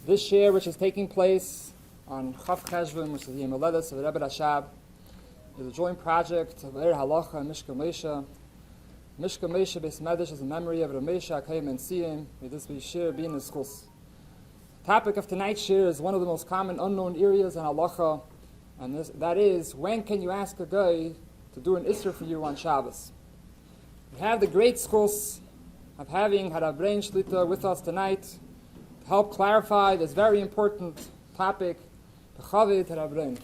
This year, which is taking place on Chav Cheshvan, which is the Yom of Rebbe Rashab, is a joint project of Eir Halacha and Mishka Moshe. Mishka Moshe Beis Medrash is a memory of Ramesha Akayim and Siyim. May this be shir being in schools. The topic of tonight's shir is one of the most common unknown areas in Halacha, and that is, when can you ask a guy to do an Isser for you on Shabbos? We have the great schools of having Rabbi Braun Shlita with us tonight to help clarify this very important topic. B'chavit Rabbi Braun.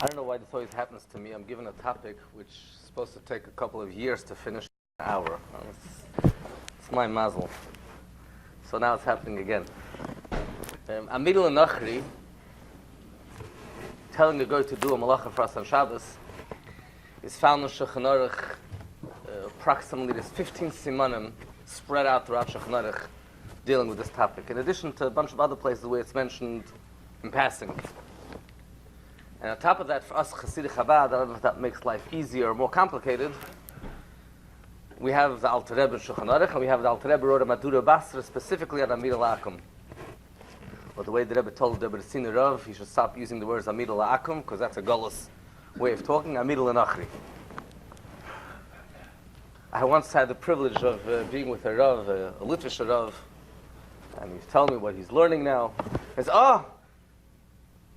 I don't know why this always happens to me. I'm given a topic which is supposed to take a couple of years to finish in an hour. It's my mazel. So now it's happening again. Amira L'akum, telling the guy to do a malacha for us on Shabbos, is found in Shulchan Aruch. Approximately there's 15 simanim spread out throughout Shulchan Aruch dealing with this topic, in addition to a bunch of other places where it's mentioned in passing. And on top of that, for us Chassidic Chabad, I don't know if that makes life easier or more complicated, we have the Alter Rebbe in Shulchan Aruch, and we have the Alter Rebbe wrote a Madura Basra specifically on Amira L'akum. But the way the Rebbe told the Rebbe the senior Rav, he should stop using the words Amira L'akum, because that's a gullus way of talking. Amira LeNochri. I once had the privilege of being with a Rav, a Litvish Rav, and he's telling me what he's learning now. He says,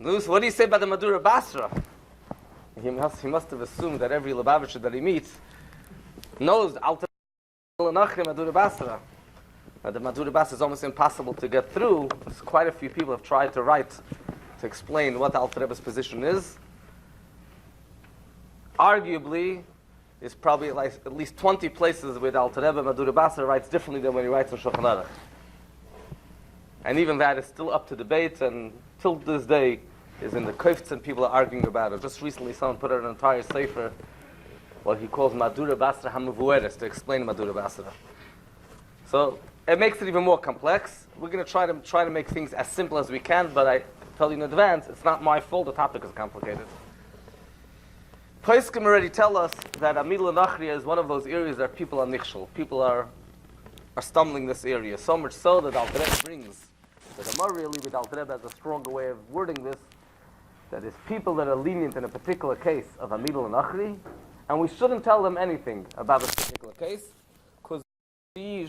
Luz, what do you say about the Madura Basra? He must have assumed that every Lubavitcher that he meets knows Alter LeNochri Madura Basra. Now, the Madura Basra is almost impossible to get through. There's quite a few people have tried to write to explain what the Alter Rebbe's position is. Arguably, there's probably like at least 20 places where the Alter Rebbe Madura Basra writes differently than when he writes in Shulchan Aruch. And even that is still up to debate, and till this day is in the kofts and people are arguing about it. Just recently someone put out an entire sefer, what he calls Madura Basra HaMevueres, to explain Madura Basra. So it makes it even more complex. We're going to try to make things as simple as we can, but I tell you in advance, it's not my fault, the topic is complicated. Poskim already tell us that Amira L'akum is one of those areas that people are nichshel. People are stumbling this area, so much so that Alter Rebbe brings. The Gemara really with Alter Rebbe has a stronger way of wording this, that is people that are lenient in a particular case of Amira L'akum, and we shouldn't tell them anything about this particular case, because we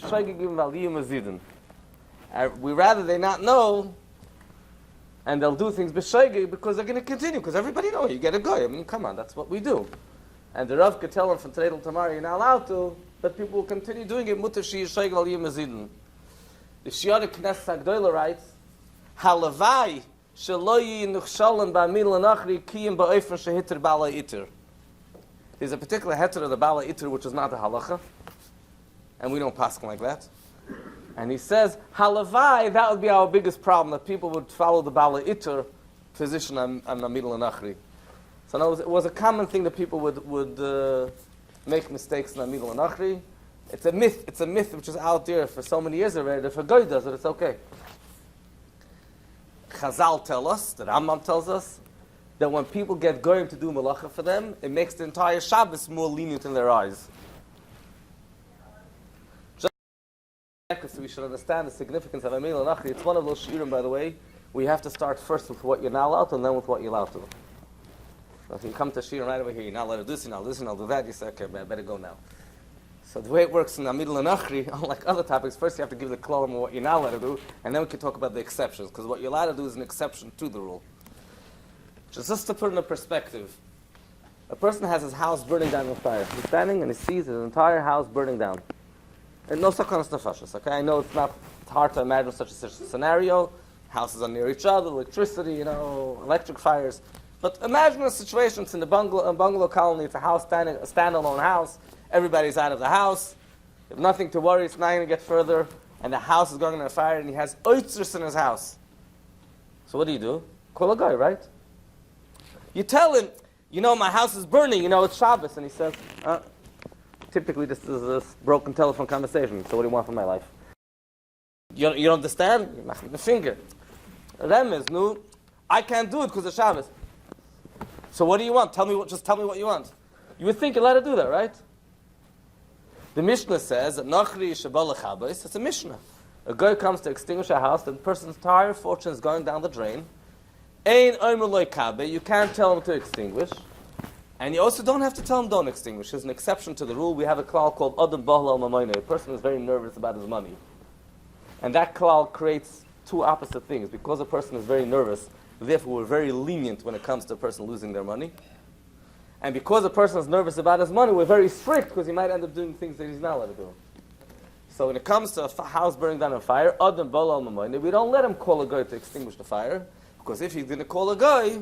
rather they not know, and they'll do things b'shoigeg because they're going to continue, because everybody knows you get a guy. I mean, come on, that's what we do. And the Rav could tell them from today till tomorrow, you're not allowed to, but people will continue doing it. Mutter shi yishayg al yimazidin. The Shiara Knesset Agdoila writes, Halavai shelo yinuchshalim ba'amira L'akum kiyim ba'ofen shehiter bala iter. There's a particular heter of the bala iter which is not the halacha, and we don't pass like that. And he says, Halavai, that would be our biggest problem, that people would follow the bala iter position on Amira L'akum. So it was a common thing that people would make mistakes in Amira L'akum. It's a myth which is out there for so many years already. If a guy does it, it's okay. Chazal tell us, the Rambam tells us, that when people get goyim to do malacha for them, it makes the entire Shabbos more lenient in their eyes. Just so we should understand the significance of Amira L'akum. It's one of those shiurim, by the way, we have to start first with what you're not allowed to, and then with what you're allowed to. So if you come to shiurim right over here, you're not allowed to do this, you're not allowed to do this, you're not allowed to do that, you say, okay, I better go now. So the way it works in Amira L'akum, unlike other topics, first you have to give the klalim of what you're not allowed to do, and then we can talk about the exceptions, because what you're allowed to do is an exception to the rule. Just to put in a perspective, a person has his house burning down on fire. He's standing and he sees his entire house burning down. And no sakanas nefashos, okay? I know it's hard to imagine such a scenario. Houses are near each other, electricity, electric fires. But imagine a situation, it's in a bungalow colony, it's a standalone house. Everybody's out of the house. You have nothing to worry. It's not going to get further. And the house is going on fire, and he has oitzers in his house. So what do? Call a guy, right? You tell him, my house is burning. It's Shabbos. And he says, typically this is a broken telephone conversation. So what do you want from my life? You don't understand? You mach me the finger. Remez, I can't do it because of Shabbos. So what do you want? Just tell me what you want. You would think you're allowed to do that, right? The Mishnah says that LeNochri Shabbat Shabbos. It's a Mishnah. A guy comes to extinguish a house, and the person's entire fortune is going down the drain. Ein omer lo kabe. You can't tell him to extinguish. And you also don't have to tell him don't extinguish. There's an exception to the rule. We have a klal called Adam Bahal Mamayne. A person is very nervous about his money. And that klal creates two opposite things. Because a person is very nervous, therefore we're very lenient when it comes to a person losing their money. And because a person is nervous about his money, we're very strict because he might end up doing things that he's not allowed to do. So when it comes to a house burning down on fire, Adam Bahal Mamayne, we don't let him call a guy to extinguish the fire. Because if he didn't call a guy,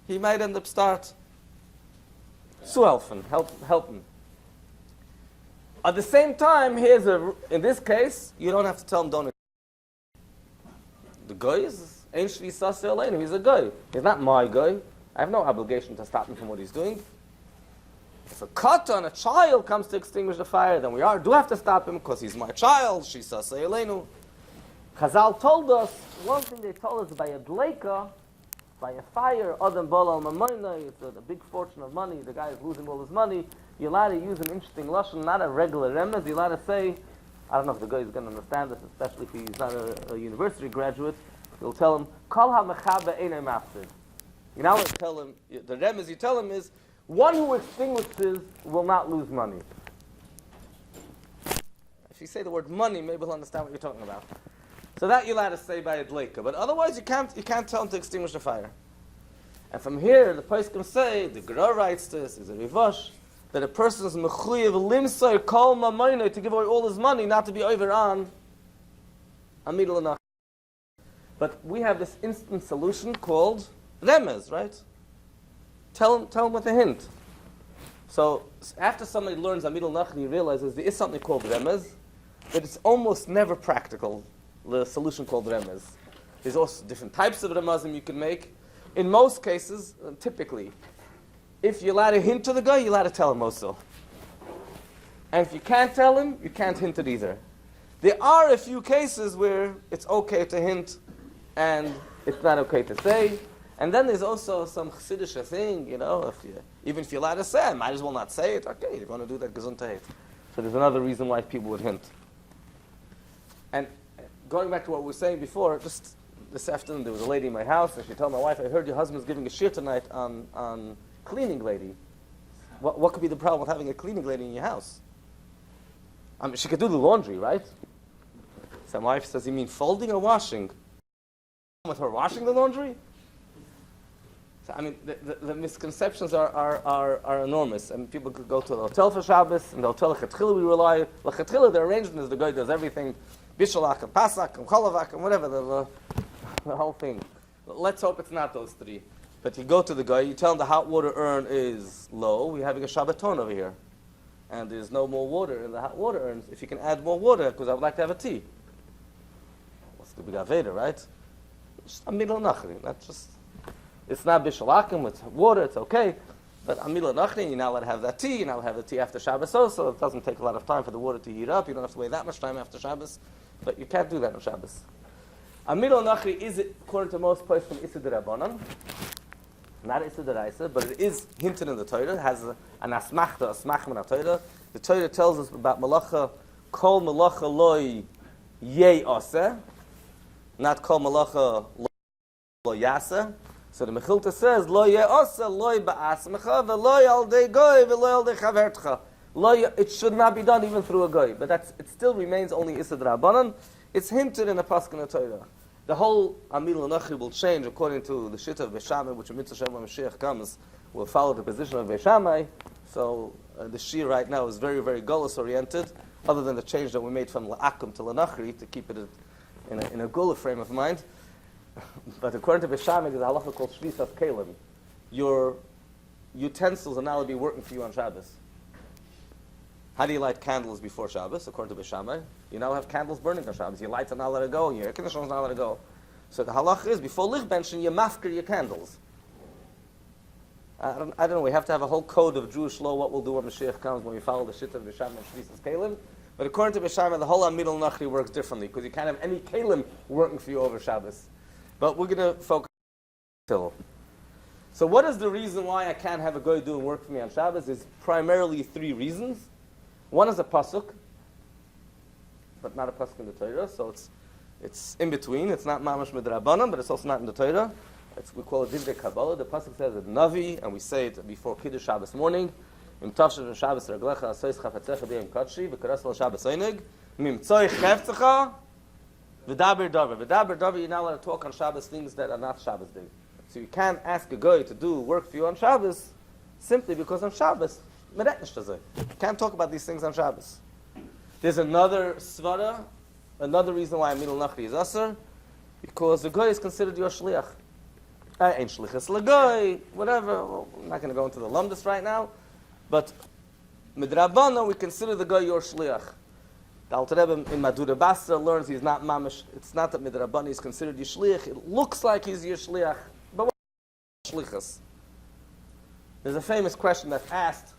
he might end up start help him. At the same time, in this case, you don't have to tell him don't. The guy is Ein Shvi Saseh Aleinu. He's a guy. He's not my guy. I have no obligation to stop him from what he's doing. If a katan, a child, comes to extinguish the fire, then we do have to stop him because he's my child. Shvi Saseh Aleinu. Chazal told us, one thing they told us by a dleika, by a fire, Adam Balal Mamayna, it's a big fortune of money, the guy is losing all his money, you're allowed to use an interesting lashon, not a regular remez, you're allowed to say, I don't know if the guy is going to understand this, especially if he's not a university graduate, you'll tell him, Kol ha-mechabe einay mafsid. You know what tell him, the remez you tell him is, one who extinguishes will not lose money. If you say the word money, maybe he'll understand what you're talking about. So that you're allowed to say by a dleika. But otherwise you can't tell him to extinguish the fire. And from here, the poskim say, the Gra writes this, is a rivash, that a person is mechuyev limsay kol mamayne, to give away all his money, not to be over on Amira L'akum. But we have this instant solution called remez, right? Tell him with a hint. So after somebody learns Amira L'akum, he realizes there is something called remez, but it's almost never practical. The solution called remez. There's also different types of remezim you can make. In most cases, typically, if you're allowed to hint to the guy, you're allowed to tell him also. And if you can't tell him, you can't hint it either. There are a few cases where it's okay to hint and it's not okay to say. And then there's also some chassidish thing, even if you're allowed to say, I might as well not say it. Okay, if you want to do that, gesundheit. So there's another reason why people would hint. And going back to what we were saying before, just this afternoon there was a lady in my house, and she told my wife, I heard your husband's giving a shir tonight on cleaning lady. What could be the problem with having a cleaning lady in your house? I mean, she could do the laundry, right? So my wife says, you mean folding or washing? With her washing the laundry? So, I mean, the misconceptions are enormous. And people could go to the hotel for Shabbos, and the hotel Lechatchila we rely. Lechatchila, the arrangement is the guy does everything. Bishalak and Pasak and Cholavak and whatever, the whole thing. Let's hope it's not those three. But you go to the guy, you tell him the hot water urn is low, we're having a Shabbaton over here. And there's no more water in the hot water urns. If you can add more water, because I would like to have a tea. What's the big Aveda, right? Just Amira L'akum, it's not Bishalakim, it's water, it's okay. But Amira L'akum, you're not allowed to have that tea, you're not allowed to have the tea after Shabbos also. It doesn't take a lot of time for the water to heat up, you don't have to wait that much time after Shabbos. But you can't do that on Shabbos. Amira L'akum is, according to most places, from Issa D'Rabbanan. Not Issa D'Oraisa, but it is hinted in the Torah. It has an asmachta in the Torah. The Torah tells us about malacha, kol malacha loy yei aseh, not kol malacha loy yaseh. So the Mechilta says, loy yei aseh, loy ba'asmecha, veloy al dei goy, veloy al dei chavertcha. It should not be done even through a goy, but it still remains only Issa D'Rabbanan. It's hinted in the pasuk in the Torah. The whole Amira L'akum will change according to the Shitta of Beishamai, which in Mitzvah when Mashiach comes will follow the position of Beishamai. So the Shir right now is very, very Gullus oriented, other than the change that we made from L'akum to LeNochri to keep it in a Gula frame of mind. But according to Beishamai, there's a halacha called Shvisas Kalim. Your utensils are now to be working for you on Shabbos. How do you light candles before Shabbos, according to Beishamai? You now have candles burning on Shabbos. Your lights are not allowed to go, and your air conditioner is not allowed to go. So the halach is, before lichbenchen, you mafker your candles. I don't know, we have to have a whole code of Jewish law, what we'll do when Mashiach comes, when we follow the shit of Beishamai and Shvisas Kalim. But according to Beishamai, the whole Amira L'akum works differently, because you can't have any Kalim working for you over Shabbos. But we're going to focus till. So what is the reason why I can't have a guy doing work for me on Shabbos? Is primarily three reasons. One is a pasuk, but not a pasuk in the Torah, so it's in between. It's not mamash midrabanan, but it's also not in the Torah. We call it divrei Kabbalah. The pasuk says it Navi, and we say it before Kiddush Shabbos morning. Im tavshet Shabbos reglecha asois chafetzecha b'yom kadshi v'karas al Shabbos einig mimtzoi cheftecha v'daber davar. V'daber davar, you're not allowed to talk on Shabbos things that are not Shabbos day. So you can't ask a guy to do work for you on Shabbos simply because on Shabbos, you can't talk about these things on Shabbos. There's another svara, another reason why Amira L'akum is asur, because the guy is considered your shliach. Ain't shlichus l'goy, whatever. Well, I'm not going to go into the lumdus right now, but midrabana we consider the guy your shliach. The Alter Rebbe in Madura Basra learns he's not mamish. It's not that midrabana is considered your shliach. It looks like he's your shliach, but what is shlichus? There's a famous question that's asked: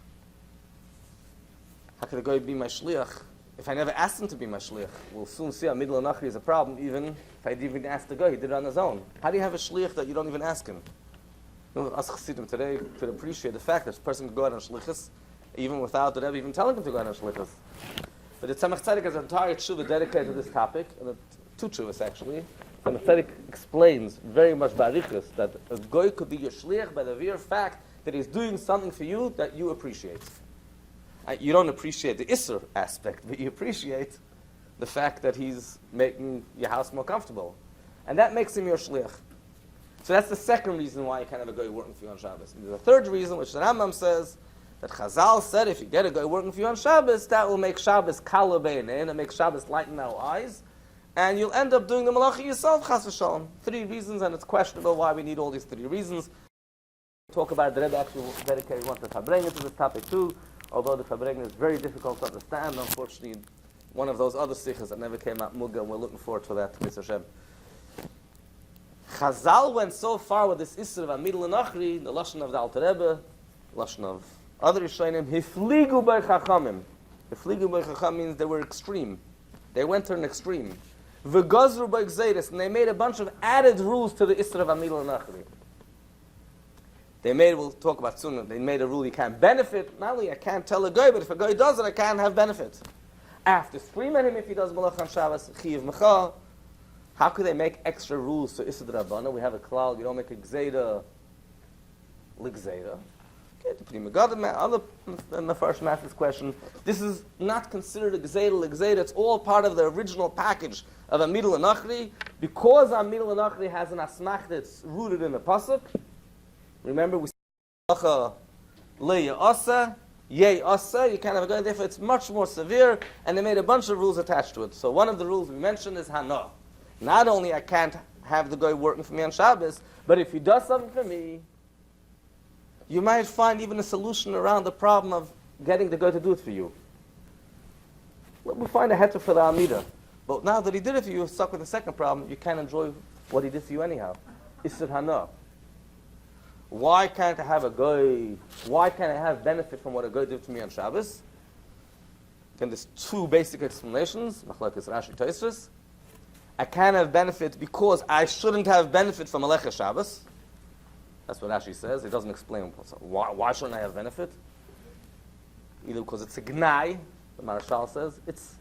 how could a guy be my shliach if I never asked him to be my shliach? We'll soon see Amira L'akum is a problem, even if I didn't even ask the guy, he did it on his own. How do you have a shliach that you don't even ask him? You know, us chassidim today could appreciate the fact that this person could go out on shlichus, even without the Rebbe even telling him to go out on shlichus. But the Tzemach Tzedek has an entire tshuva dedicated to this topic, and two tshuvas actually. Tzemach Tzedek explains very much barichus that a guy could be your shliach by the mere fact that he's doing something for you that you appreciate. You don't appreciate the Isser aspect, but you appreciate the fact that he's making your house more comfortable. And that makes him your shliach. So that's the second reason why you can't have a guy working for you on Shabbos. And there's a third reason, which the Rambam says, that Chazal said if you get a guy working for you on Shabbos, that will make Shabbos kala beinein, and make Shabbos lighten our eyes, and you'll end up doing the malacha yourself, chas v'shalom. Three reasons, and it's questionable why we need all these three reasons. Talk about the Rebbe actually dedicated one to Fabrengen to this topic too, although the Fabrengen is very difficult to understand. Unfortunately, one of those other sikhs that never came out Muga, and we're looking forward to that, Mr. Hashem. Chazal went so far with this Isser of Amira L'akum, the Lashon of the Alter Rebbe, Lashon of other Yeshayim, Hifligu by Chachamim. Hifligu by Chacham means they were extreme. They went to an extreme. V'gazru by Gzeiris, and they made a bunch of added rules to the Isser of Amira L'akum. They made, we'll talk about soon, they made a rule you can't benefit. Not only I can't tell a guy, but if a guy does it, I can't have benefit. I have to scream at him if he does malach on Shabbos, chiv mecha. How could they make extra rules to Issa D'Rabbana? We have a klal, you don't make a gzeira, l'gzeira. Okay, the Pri Megadim, other in the first master's question, this is not considered a gzeira, l'gzeira. It's all part of the original package of Amira L'akum. Because Amira L'akum has an asmach that's rooted in the pasuk. Remember, we said, le asa, ye asa, you can't have a guy, therefore it's much more severe, and they made a bunch of rules attached to it. So one of the rules we mentioned is hana. Not only I can't have the guy working for me on Shabbos, but if he does something for me, you might find even a solution around the problem of getting the guy to do it for you. We find a heter for the Amida. But now that he did it for you, you're stuck with the second problem, you can't enjoy what he did for you anyhow. Isser hana. Why can't I have a guy? Why can't I have benefit from what a guy did to me on Shabbos? Then there's two basic explanations. Machlokes Rashi Tosfos. I can't have benefit because I shouldn't have benefit from Alecha Shabbos. That's what Rashi says. He doesn't explain why shouldn't I have benefit. Either because it's a gnai, the Marashal says, it's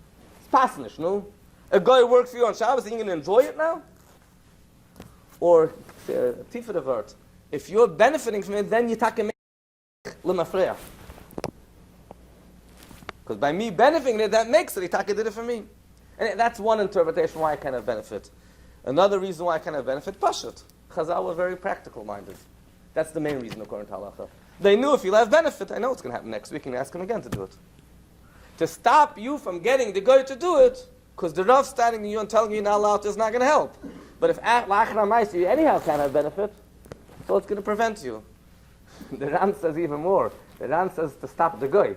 pasnish, no? A guy works for you on Shabbos, and you're going to enjoy it now? Or, tifer the word. If you're benefiting from it, then you take a l'mafreya. Because by me benefiting it, that makes it, Itaka did it for me. And that's one interpretation why I can't have benefit. Another reason why I can't have benefit, Pashut. Chazal were very practical minded. That's the main reason according to halacha. They knew if you'll have benefit, I know what's going to happen next week, and ask him again to do it. To stop you from getting the guy to do it, because the Rav standing to you and telling you you're not allowed to is not going to help. But if la'achra ma'aseh you anyhow can't have benefit, so it's going to prevent you. The Ran says even more. The Ran says to stop the guy.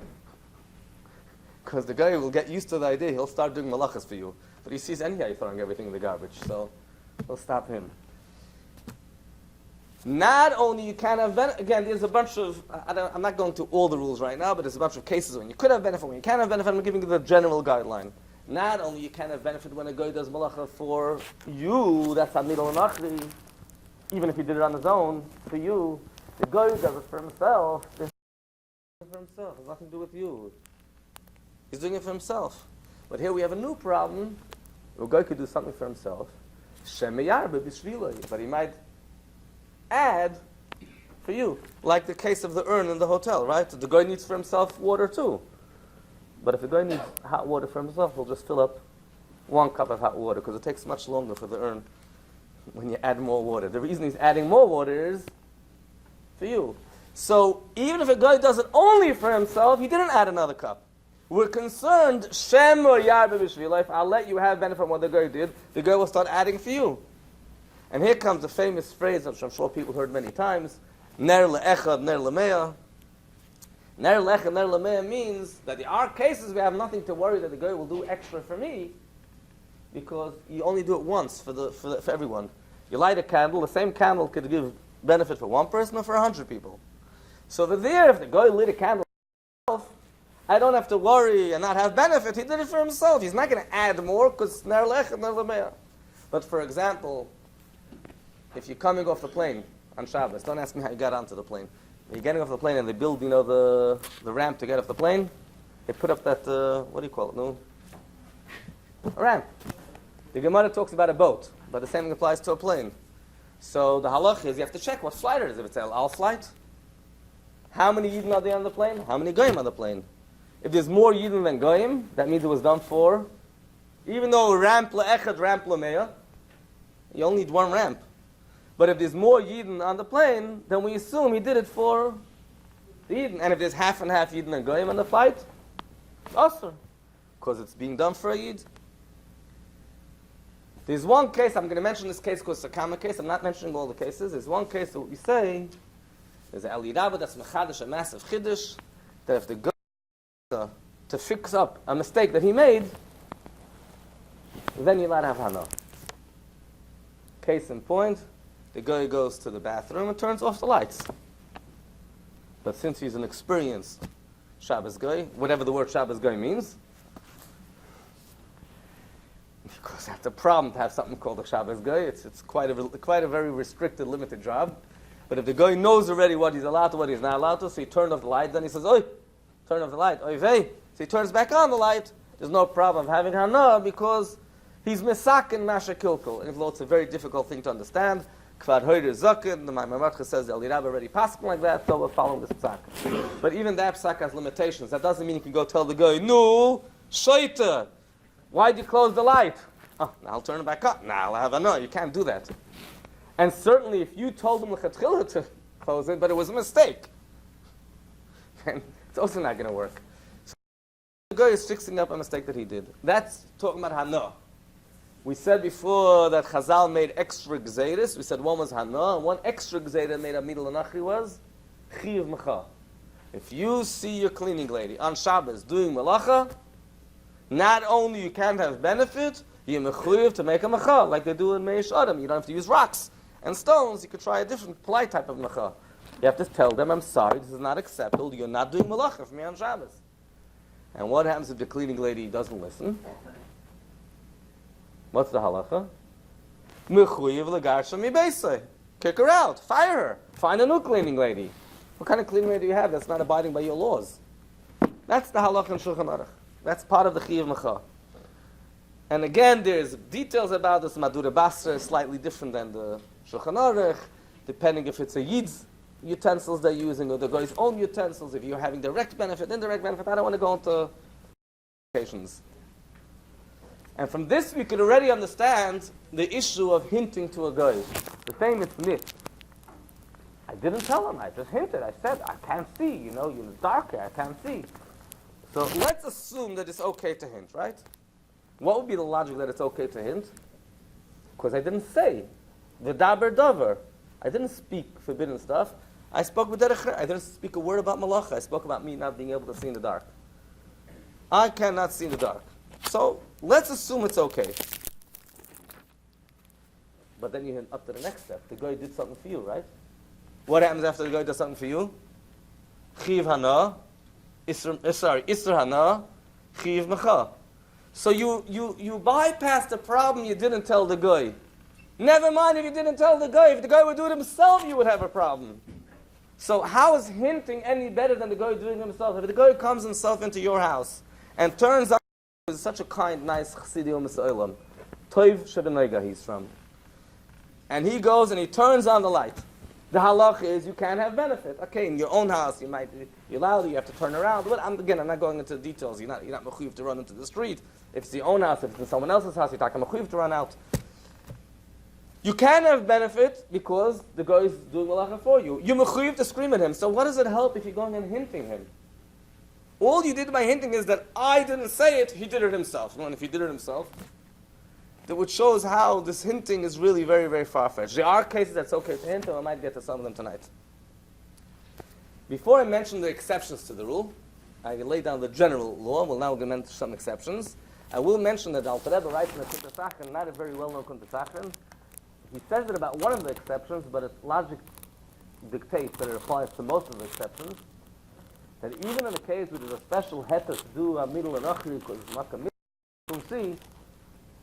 Because the guy will get used to the idea, he'll start doing malachas for you. But he sees anyhow you're throwing everything in the garbage, so he'll stop him. Not only you can't have benefit, again, there's a bunch of, I'm not going to all the rules right now, but there's a bunch of cases when you could have benefit, when you can't have benefit. I'm giving you the general guideline. Not only you can't have benefit when a guy does malacha for you, that's Amira L'akum, even if he did it on his own, for you, the guy who does it for himself, there's for himself. It has nothing to do with you. He's doing it for himself. But here we have a new problem. A guy could do something for himself. But he might add for you. Like the case of the urn in the hotel, right? The guy needs for himself water too. But if the guy needs hot water for himself, he'll just fill up 1 cup of hot water, because it takes much longer for the urn when you add more water. The reason he's adding more water is for you. So even if a guy does it only for himself, he didn't add another cup. We're concerned, Shem or Yarba B'Shvila, if I'll let you have benefit from what the guy did, the guy will start adding for you. And here comes the famous phrase, which I'm sure people heard many times, Ner le'echad, ner le'mea. Ner le'echad, ner le'mea means that in our cases we have nothing to worry that the guy will do extra for me, because you only do it once for everyone. You light a candle, the same candle could give benefit for 1 person or for 100 people. So if the guy lit a candle for himself, I don't have to worry and not have benefit. He did it for himself. He's not going to add more because ner lech and ner lemeya. But for example, if you're coming off the plane on Shabbos, don't ask me how you got onto the plane. You're getting off the plane and they build, the ramp to get off the plane. They put up that, what do you call it? No? A ramp. The Gemara talks about a boat, but the same thing applies to a plane. So the halach is you have to check what flight it is. If it's an al flight, how many Yidden are there on the plane? How many Goyim on the plane? If there's more Yidden than Goyim, that means it was done for, even though ramp le'echad, ramp le'meya, you only need 1 ramp. But if there's more Yidden on the plane, then we assume he did it for the Yidden. And if there's half and half Yidden and Goyim on the flight, it's also because it's being done for a Yid. There's one case, I'm going to mention this case because it's a common case. I'm not mentioning all the cases. There's one case that we say, there's an Rabbi that's mechadish, a massive chiddush, that if the guy to fix up a mistake that he made, then you're allowed to have hana. Case in point, the guy goes to the bathroom and turns off the lights. But since he's an experienced Shabbos guy, whatever the word Shabbos guy means, because that's a problem to have something called a Shabbos guy. It's quite a very restricted, limited job. But if the guy knows already what he's allowed to, what he's not allowed to, so he turned off the light, then he says, "Oi, turn off the light, oi vey." So he turns back on the light. There's no problem of having hana because he's misakin masha kilkul. And it's a very difficult thing to understand. Kvad hoyder zakin. The Maimar says the Rabbi already passed like that, so we're following this psak. But even that psak has limitations. That doesn't mean you can go tell the guy, "No, shaita. Why'd you close the light?" "Oh, now I'll turn it back up. Now I'll have a no." You can't do that. And certainly if you told him l'chatchila to close it, but it was a mistake, then it's also not going to work. So the guy is fixing up a mistake that he did. That's talking about hana. We said before that Chazal made extra gzeiris. We said one was hana, and one extra gzeira made Amira L'akum was chiv mecha. If you see your cleaning lady on Shabbos doing malacha, not only you can't have benefit, you're mechuyev to make a mecha, like they do in Meish Adam. You don't have to use rocks and stones. You could try a different polite type of mecha. You have to tell them, "I'm sorry, this is not acceptable. You're not doing malacha for me on Shabbos." And what happens if the cleaning lady doesn't listen? What's the halacha? Mechuyev legarsha mibeisei. Kick her out. Fire her. Find a new cleaning lady. What kind of cleaning lady do you have that's not abiding by your laws? That's the halacha in Shulchan Aruch. That's part of the Chiyuv Mecha. And again, there's details about this. Madura Basra is slightly different than the Shulchan Aruch, depending if it's a Yid's utensils they're using or the guy's own utensils, if you're having direct benefit, indirect benefit. I don't want to go into implications. And from this, we could already understand the issue of hinting to a guy. The famous myth. I didn't tell him, I just hinted. I said, "I can't see, you're dark here, I can't see." So let's assume that it's okay to hint, right? What would be the logic that it's okay to hint? Because I didn't say v'daber davar. I didn't speak forbidden stuff. I spoke with derech. I didn't speak a word about malacha. I spoke about me not being able to see in the dark. I cannot see in the dark. So let's assume it's okay. But then you hint up to the next step. The guy did something for you, right? What happens after the guy does something for you? Chiv hana. Isra hana, chiv mecha. So you bypass the problem you didn't tell the guy. Never mind if you didn't tell the guy. If the guy would do it himself, you would have a problem. So how is hinting any better than the guy doing it himself? If the guy comes himself into your house and turns out he's such a kind, nice Chassidi U'Misa'olam, Toiv Shebenega he's from, and he goes and he turns on the light. The halach is you can't have benefit. Okay, in your own house you're allowed, you have to turn around. But I'm not going into the details. You're not mechuyev to run into the street. If it's your own house, if it's in someone else's house, you're talking mechuyev to run out. You can have benefit because the guy is doing malacha for you. You're mechuyev to scream at him. So what does it help if you're going and hinting him? All you did by hinting is that I didn't say it, he did it himself. Well, and if he did it himself, which shows how this hinting is really very, very far-fetched. There are cases that's okay to hint, and I might get to some of them tonight. Before I mention the exceptions to the rule, I lay down the general law. Well, now we're going to mention some exceptions. I will mention that Alter Rebbe writes in the Kuntei Sachen, not a very well-known Kuntei Sachen. He says it about one of the exceptions, but its logic dictates that it applies to most of the exceptions. That even in the case where there's a special heter to do Amira L'akum because it's not a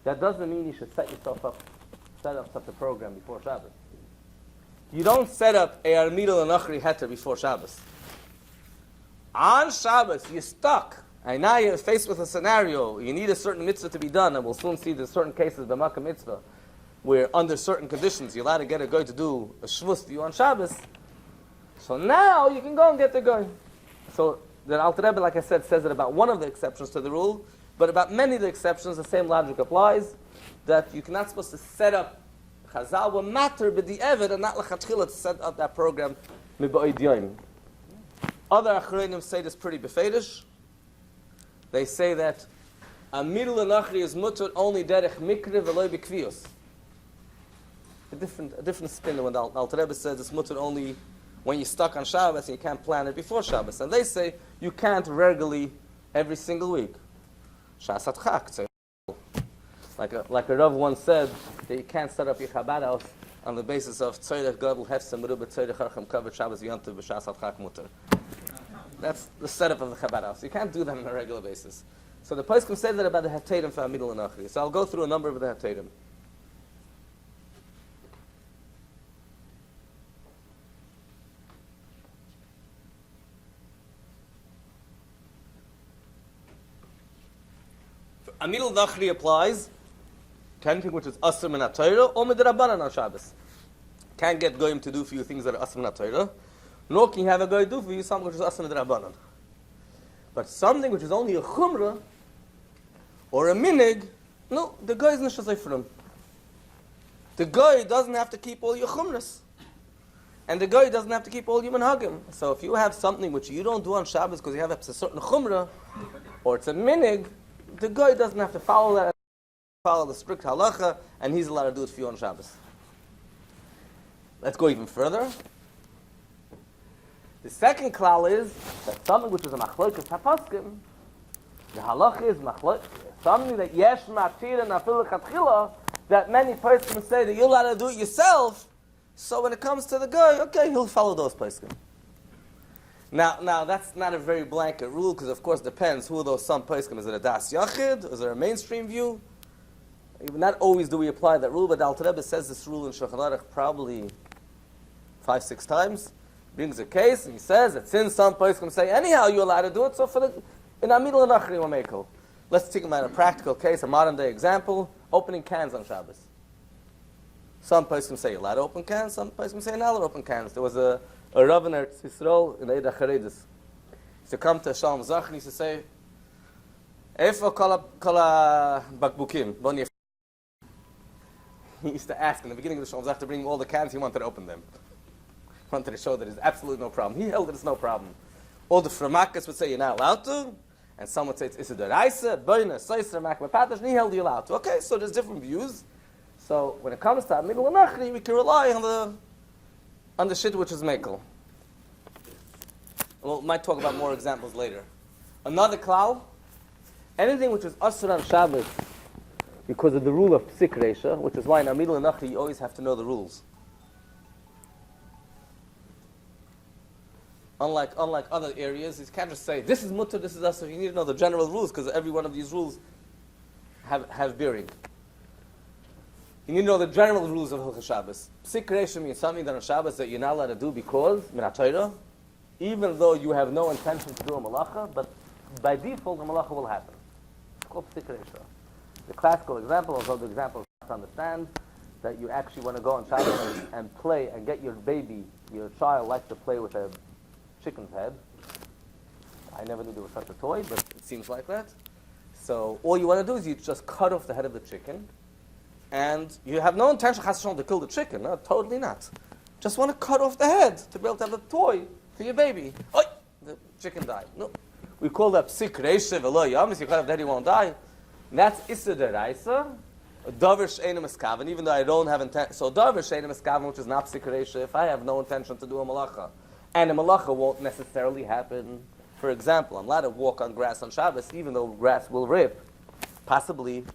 that doesn't mean you should set up such a program before Shabbos. You don't set up a Amira L'akum heter before Shabbos. On Shabbos, you're stuck. And now you're faced with a scenario. You need a certain mitzvah to be done, and we'll soon see there's certain cases, b'makam mitzvah, where under certain conditions you're allowed to get a guy to do a shvus for you on Shabbos. So now you can go and get the guy. So the Alter Rebbe, like I said, says it about one of the exceptions to the rule, but about many of the exceptions, the same logic applies, that you're not supposed to set up Chazal will matter b'di'evet and not l'chatchila to set up that program miba'id yoyim. Other Achronim say this pretty befedish. They say that Amira L'akum is mutter only derech mikre v'loy b'kviyos. A different spin than what Alter Rebbe says it's mutter only when you're stuck on Shabbos and you can't plan it before Shabbos. And they say you can't regularly every single week. Shas Chak. Like a Rav once said that you can't start up your Chabad House on the basis of Tzorech Gadol Hefsem Merubah Tzorech Harcham Kavod Shabbos Yontiv B'Shas Chak Mutter. That's the setup of the Chabad House. You can't do that on a regular basis. So the poskim said that about the Haftadim for Amira L'akum. So I'll go through a number of the Haftadim. Amira L'akum applies to anything which is Asr min HaTorah or Midrabanan on Shabbos. Can't get goyim to do for you things that are Asr min HaTorah, nor can you have a guy do for you something which is Asr Midrabanan. But something which is only a Chumrah or a Minig, no, the guy is not shazay for him. The guy doesn't have to keep all your Chumras. And the guy doesn't have to keep all your Minhagim. So if you have something which you don't do on Shabbos because you have a certain Chumrah, or it's a Minig, the guy doesn't have to follow that, follow the strict halacha, and he's allowed to do it for you on Shabbos. Let's go even further. The second klal is that something which is a machlokas hapaskim, the halacha is machlokas, something that yesh matir and afil chatchila, that many poskim say that you're allowed to do it yourself. So when it comes to the guy, okay, he'll follow those poskim. Now that's not a very blanket rule because of course it depends who are those some poskim. Is it a das yachid? Is there a mainstream view? Not always do we apply that rule, but Alter Rebbe says this rule in Shulchan Aruch probably 5-6 times. Brings a case, and he says that since some poskim say anyhow you're allowed to do it, so for the in Amira L'akum we'll make it. Let's take about a practical case, a modern day example: opening cans on Shabbos. Some poskim say you're allowed to open cans, some poskim say you're not allowed to open cans. There was a Rav in Eretz Yisrael in the Eid HaCharedis. He used to come to Shalom Zach and he used to say, "Eifo kol bakbukim." He used to ask in the beginning of the Shalom Zach to bring all the cans. He wanted to open them. He wanted to show that there's absolutely no problem. He held that it's no problem. All the framakas would say you're not allowed to, and some would say it's Issa, Boina, Soiser, Makma Patash, and he held you allowed to. Okay, so there's different views. So when it comes to Amira L'akum, we can rely on the shit which is mekel. We might talk about more examples later. Another klal, anything which is asur on Shabbos because of the rule of psik reisha, which is why in Amira L'akum you always have to know the rules. Unlike other areas, you can't just say this is mutter, this is asur. You need to know the general rules because every one of these rules have bearing. You need to know the general rules of Hilchos Shabbos. Psik Reisha means something that on Shabbos that you're not allowed to do because, min HaTorah, even though you have no intention to do a malacha, but by default, the malacha will happen. It's called Psik Reisha. The classical example, although the example is to understand, that you actually want to go on Shabbos and play and get your baby, your child likes to play with a chicken's head. I never knew there was such a toy, but it seems like that. So all you want to do is you just cut off the head of the chicken, and you have no intention to kill the chicken. No, totally not. Just want to cut off the head to be able to have a toy for your baby. Oh, the chicken died. No, we call that psik reisha v'lo yamis. You cut off the head, he won't die. And that's issa deraisa. Davar she'einu miskaven, even though I don't have intent. So davar she'einu miskaven, which is not psik reisha, if I have no intention to do a malacha, and a malacha won't necessarily happen. For example, I'm allowed to walk on grass on Shabbos, even though grass will rip. Possibly,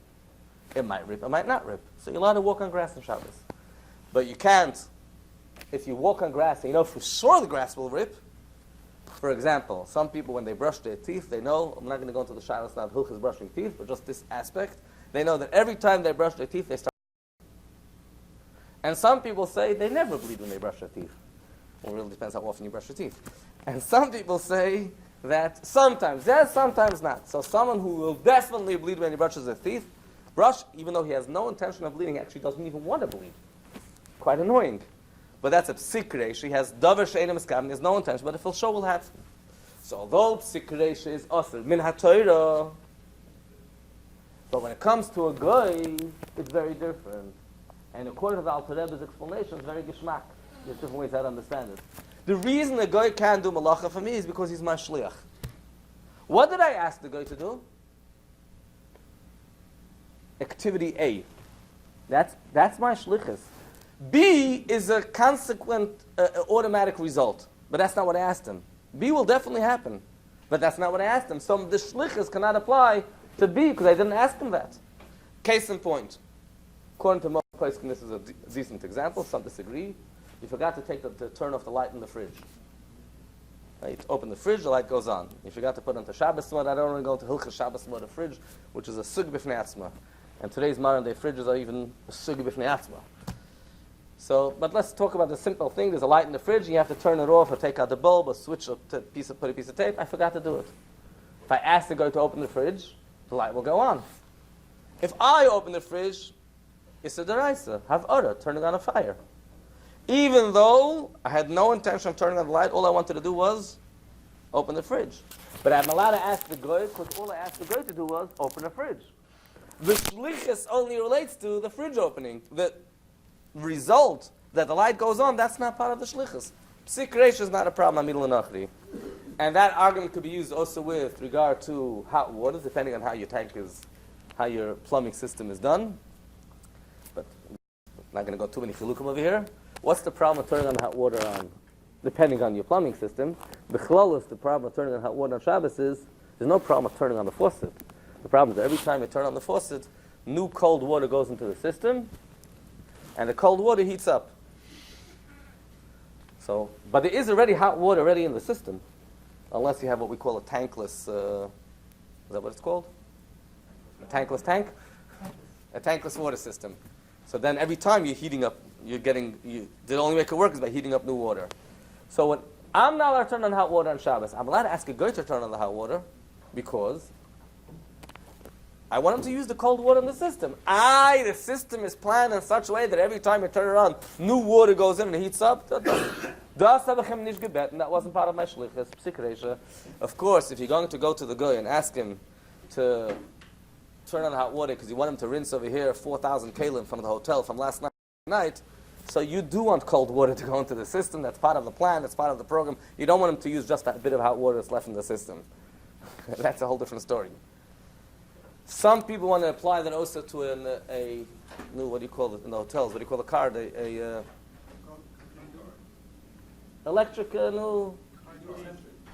it might rip, it might not rip. So you're allowed to walk on grass on Shabbos. But you can't, if you walk on grass and you know for sure the grass will rip. For example, some people when they brush their teeth, they know, I'm not going to go into the Shabbos now, Hilchos brushing teeth, but just this aspect, they know that every time they brush their teeth, they start. And some people say they never bleed when they brush their teeth. Well, it really depends how often you brush your teeth. And some people say that sometimes, yes, sometimes not. So someone who will definitely bleed when he brushes his teeth, brush, even though he has no intention of bleeding, actually doesn't even want to bleed. Quite annoying. But that's a psik reisha. He has davar she'einu miskaven, he has no intention, but if he'll show, will have. So although psik reisha is asr min HaTorah, but when it comes to a guy, it's very different. And according to the Alter Rebbe's explanation, it's very geschmack. There's different ways how to understand it. The reason a guy can't do malacha for me is because he's my shliach. What did I ask the guy to do? Activity A. That's my shlichus. B is a consequent, automatic result. But that's not what I asked him. B will definitely happen. But that's not what I asked him. So the shlichus cannot apply to B because I didn't ask him that. Case in point. According to most places, this is a decent example. Some disagree. You forgot to turn off the light in the fridge. Right? You open the fridge, the light goes on. You forgot to put on the Shabbos mode. I don't want to go into Hilchos Shabbos mode of fridge, which is a sug b'fnei atzma. And today's modern day fridges are even a sug b'fnei atzma. So, but let's talk about the simple thing. There's a light in the fridge, you have to turn it off or take out the bulb or switch or put a piece of tape. I forgot to do it. If I ask the guy to open the fridge, the light will go on. If I open the fridge, it's a deraisa, have order, turning on a fire. Even though I had no intention of turning on the light, all I wanted to do was open the fridge. But I'm allowed to ask the guy, because all I asked the guy to do was open the fridge. The shlichus only relates to the fridge opening. The result that the light goes on, that's not part of the shlichus. Psik reisha is not a problem, Amira L'akum. And that argument could be used also with regard to hot water, depending on how your tank is, how your plumbing system is done. But I'm not going to go too many chilukim over here. What's the problem with turning on hot water on, depending on your plumbing system? The problem with turning on hot water on Shabbos is, there's no problem with turning on the faucet. The problem is every time you turn on the faucet, new cold water goes into the system, and the cold water heats up. So, but there is already hot water already in the system, unless you have what we call a tankless, is that what it's called? A tankless tank? A tankless water system. So then every time you're heating up, the only way it can work is by heating up new water. So when I'm not allowed to turn on hot water on Shabbos, I'm allowed to ask a guy to turn on the hot water because I want him to use the cold water in the system. The system is planned in such a way that every time you turn it on, new water goes in and it heats up. And that wasn't part of my shlichus, psik reisha. Of course, if you're going to go to the guy and ask him to turn on hot water because you want him to rinse over here 4,000 kalim from the hotel from last night, so you do want cold water to go into the system. That's part of the plan. That's part of the program. You don't want him to use just that bit of hot water that's left in the system. That's a whole different story. Some people want to apply that also to a new, what do you call it in the hotels? What do you call the card? Electric, no,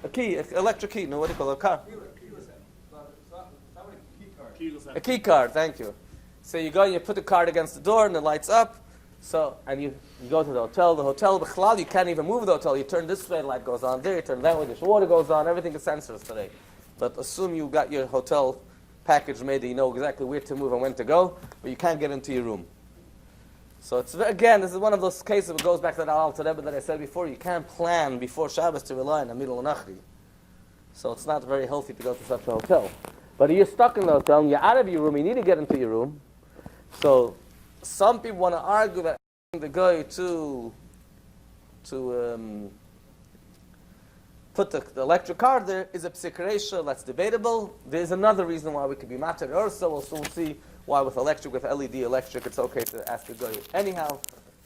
a key, electric key. No, what do you call it? A car? A key card. Thank you. So you go and you put the card against the door and it lights up. So, and you go to the hotel, b'chalal, you can't even move the hotel. You turn this way, the light goes on there. You turn that way, the water goes on. Everything is sensors today. But assume you got your hotel package made that you know exactly where to move and when to go, but you can't get into your room. So it's, again, this is one of those cases that goes back to the Alter Rebbe that I said before. You can't plan before Shabbos to rely on Amira L'akum. So it's not very healthy to go to such a hotel. But if you're stuck in the hotel and you're out of your room, you need to get into your room. So some people want to argue that asking the guy to put the electric car there is a psik reisha. That's debatable. There's another reason why we could be matter also. We'll soon see why with LED electric, it's okay to ask the guy anyhow.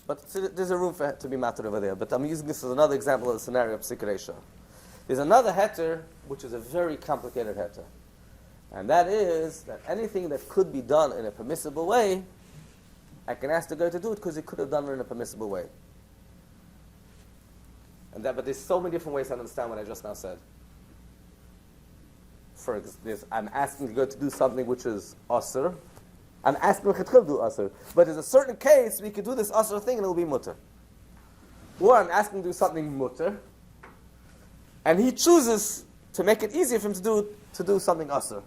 But there's a room for to be matter over there. But I'm using this as another example of the scenario of psik reisha. There's another heter, which is a very complicated heter. And that is that anything that could be done in a permissible way, I can ask the guy to do it because he could have done it in a permissible way. But there's so many different ways to understand what I just now said. For example, I'm asking the guy to do something which is asr. I'm asking him to do asr. But there's a certain case we could do this asr thing and it'll be mutter. Or I'm asking him to do something mutter, and he chooses to make it easier for him to do something asr.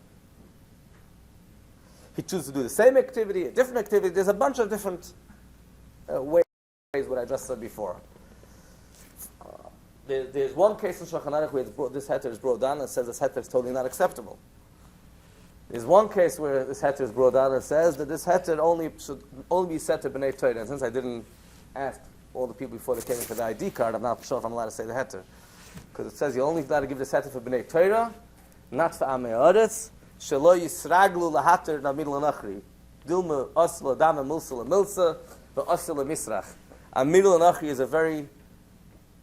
He chooses to do the same activity, a different activity. There's a bunch of different ways what I just said before. There's one case in Shulchan Aruch where this heter is brought down and says this heter is totally not acceptable. There's one case where this heter is brought down and says that this heter should only be set to B'nai Torah. And since I didn't ask all the people before they came in for the ID card, I'm not sure if I'm allowed to say the heter. Because it says you're only allowed to give this heter for B'nai Torah, not for Amei Haaretz. Shelo yisraglu lahater namid LeNochri. Dilma asla dama milsa lemilsa, but asla misrach. Amir L'akum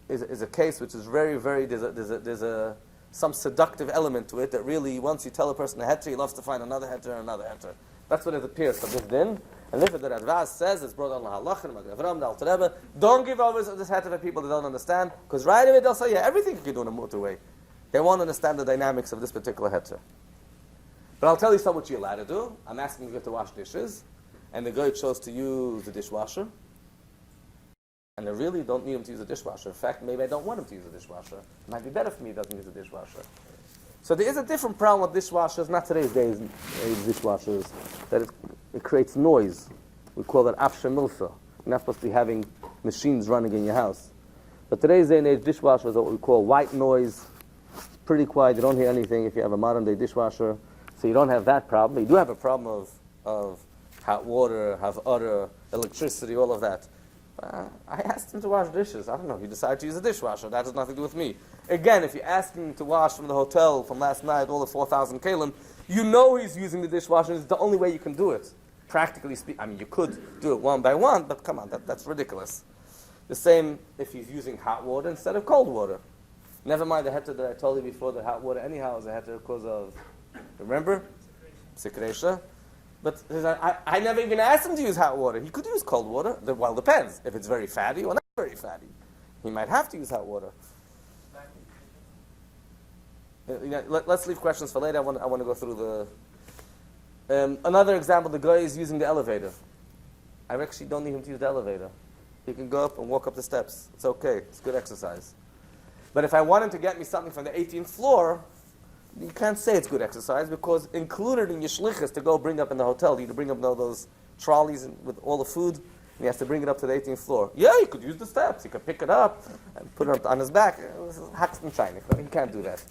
is a case which is very, very, there's some seductive element to it that really, once you tell a person a heter, he loves to find another heter and another heter. That's what it appears from this din. And if the Radvaz says it's brought on lahalacha, the Alter Rebbe, don't give over this heter to people that don't understand, because right away they'll say, yeah, everything you can do in a motorway. They won't understand the dynamics of this particular heter. But I'll tell you something what you're allowed to do. I'm asking you to wash dishes, and the guy chose to use the dishwasher. And I really don't need him to use a dishwasher. In fact, maybe I don't want him to use a dishwasher. It might be better for me if he doesn't use a dishwasher. So there is a different problem with dishwashers, not today's days dishwashers, that it creates noise. We call that afshe milsa. You're not supposed to be having machines running in your house. But today's day and age dishwashers are what we call white noise. It's pretty quiet. You don't hear anything if you have a modern day dishwasher. So you don't have that problem. You do have a problem of hot water, have other electricity, all of that. I asked him to wash dishes. I don't know. He decided to use a dishwasher. That has nothing to do with me. Again, if you're asking him to wash from the hotel from last night, all the 4,000 kalim, you know he's using the dishwasher. It's the only way you can do it. Practically speaking, I mean, you could do it one by one, but come on, that's ridiculous. The same if he's using hot water instead of cold water. Never mind the heter that I told you before, the hot water anyhow is a heter because of, remember? Psik reisha. But I never even asked him to use hot water. He could use cold water. Well, it depends. If it's very fatty or not very fatty. He might have to use hot water. Let's leave questions for later. I want to go through the... another example, the guy is using the elevator. I actually don't need him to use the elevator. He can go up and walk up the steps. It's okay. It's good exercise. But if I want him to get me something from the 18th floor, you can't say it's good exercise because included in your shlichus to go bring up in the hotel, you to bring up those trolleys with all the food, and he has to bring it up to the 18th floor. Yeah, he could use the steps. He could pick it up and put it on his back. He can't do that.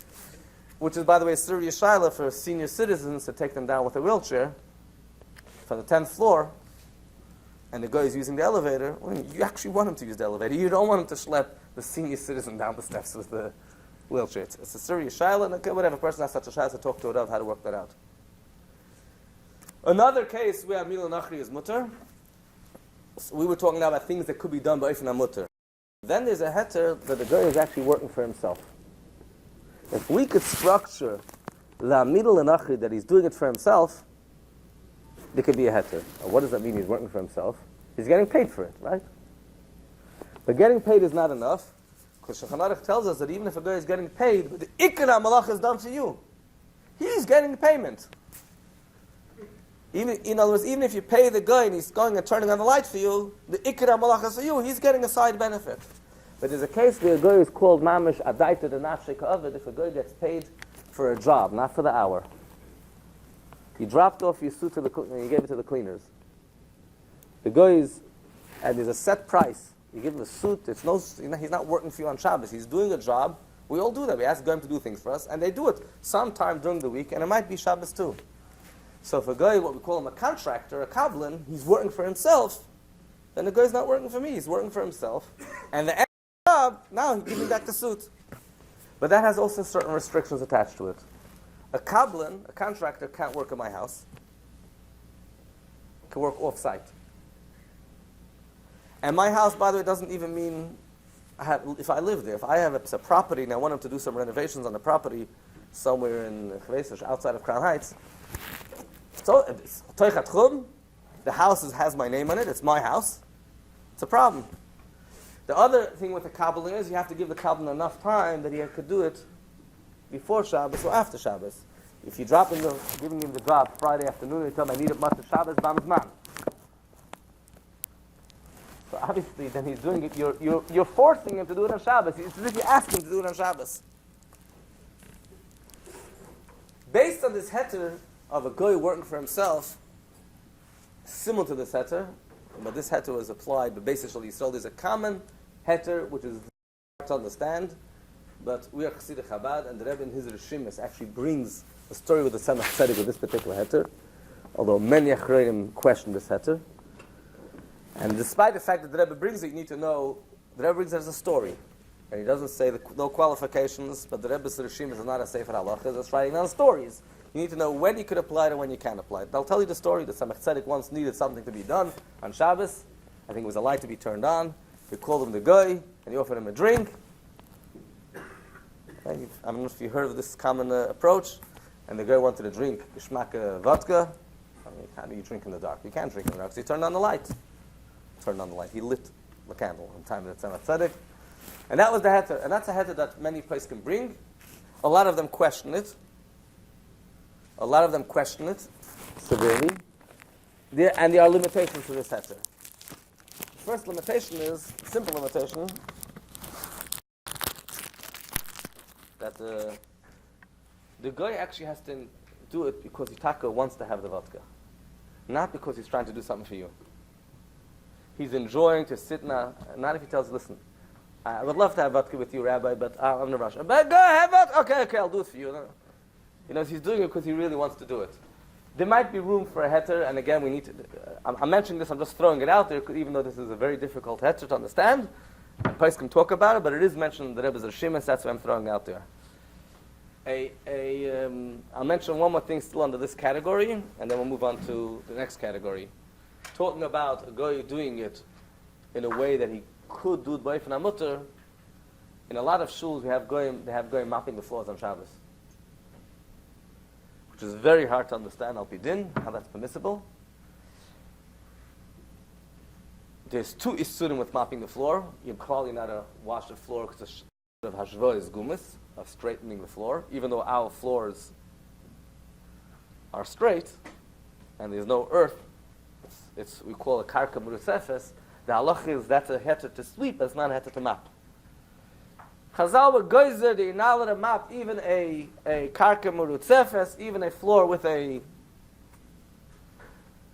Which is, by the way, a serious shaila for senior citizens to take them down with a wheelchair from the 10th floor, and the guy is using the elevator. Well, you actually want him to use the elevator. You don't want him to schlep the senior citizen down the steps with the wheelchair. It's a serious shaila, and okay, whatever person has such a shaila to talk to it of how to work that out. Another case where Amira L'akum is mutter. So we were talking now about things that could be done by ifna mutter. Then there's a heter that the guy is actually working for himself. If we could structure the Amira L'akum that he's doing it for himself, there could be a heter. What does that mean? He's working for himself. He's getting paid for it, right? But getting paid is not enough. Because Shulchan Aruch tells us that even if a guy is getting paid, but the ikra malach is done for you. He's getting payment. Even, in other words, even if you pay the guy and he's going and turning on the light for you, the ikra malach is for you. He's getting a side benefit. But there's a case where a guy is called mamish adaita the nafshei ka'avid if a guy gets paid for a job, not for the hour. You dropped off your suit to and you gave it to the cleaners. The guy is and there's a set price. You give him a suit. He's not working for you on Shabbos. He's doing a job. We all do that. We ask them to do things for us, and they do it sometime during the week, and it might be Shabbos too. So if a guy, what we call him a contractor, a kablan, he's working for himself, then the guy's not working for me. He's working for himself. And the extra job, now he's giving back the suit. But that has also certain restrictions attached to it. A kablan, a contractor, can't work in my house. Can work off-site. And my house, by the way, doesn't even mean if I live there. If I have a property and I want him to do some renovations on the property somewhere in outside of Crown Heights, so it's the house has my name on it. It's my house. It's a problem. The other thing with the kabbalah is you have to give the kabbalah enough time that he could do it before Shabbos or after Shabbos. If you giving him the job Friday afternoon, you tell him I need it Matzah Shabbos, Bamzman. So obviously, then he's doing it. You're forcing him to do it on Shabbos. It's as if you ask him to do it on Shabbos. Based on this heter of a guy working for himself, similar to this heter, but this heter was applied, but basically there's a common heter which is hard to understand, but we are Chassidei Chabad, and the Rebbe in his Rishimis actually brings a story with the Samach Tzedek with this particular heter, although many Achreidim question this heter. And despite the fact that the Rebbe brings it, you need to know, the Rebbe brings it as a story. And he doesn't say no qualifications, but the Rebbe's Rishimis is not a Sefer Halachas, it's writing down stories. You need to know when you could apply it and when you can't apply it. They'll tell you the story that Samach Tzedek once needed something to be done on Shabbos. I think it was a light to be turned on. He called him the guy, and he offered him a drink. I don't know if you heard of this common approach. And the guy wanted a drink, Geschmack vodka. I mean, how do you drink in the dark? You can't drink in the dark. So he turned on the light. He lit the candle in time that Samach Tzedek. And that was the heter. And that's a heter that many places can bring. A lot of them question it. Severely. And there are limitations to this heter. The first limitation is, simple limitation, that the guy actually has to do it because Itaka wants to have the vodka. Not because he's trying to do something for you. He's enjoying to sit now, not if he tells, listen, I would love to have vodka with you, Rabbi, but I'm in a rush. But go have vodka. Okay, I'll do it for you. He's doing it because he really wants to do it. There might be room for a heter, and again, we need to, I'm mentioning this, I'm just throwing it out there, even though this is a very difficult heter to understand, and Pais can talk about it, but it is mentioned in the Rebbe's Rishimis, that's what I'm throwing out there. I'll mention one more thing still under this category, and then we'll move on to the next category. Talking about a guy doing it in a way that he could do it by Eifan HaMutter, in a lot of shuls, they have goyim mopping the floors on Shabbos, which is very hard to understand, al pidin, how that's permissible. There's two isurim with mopping the floor. You're probably not to wash the floor because the of hashva is gumis, of straightening the floor, even though our floors are straight and there's no earth. We call it karka murusefes. The halach is that's a heter to sweep, but it's not a heter to mop. Chazal were geyser, they're not allowed to mop even a karka murusefes, even a floor with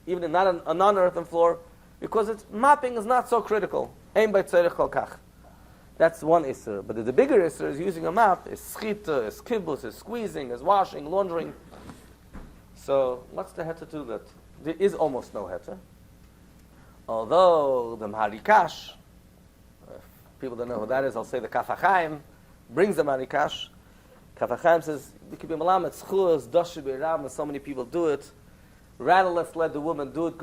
even not a non-earthen floor, because mopping is not so critical. Ein bei tzorech kol kach. That's one isser. But the bigger isser is using a mop, is schita, is kibbutz, is squeezing, is washing, laundering. So what's the heter to that? There is almost no heter. Although the Maharikash, if people don't know who that is, I'll say the Kaf HaChaim brings the Maharikash. Kaf HaChaim says, it could be malamet schus, doshi b'ram, and so many people do it. Rather let's let the woman do it,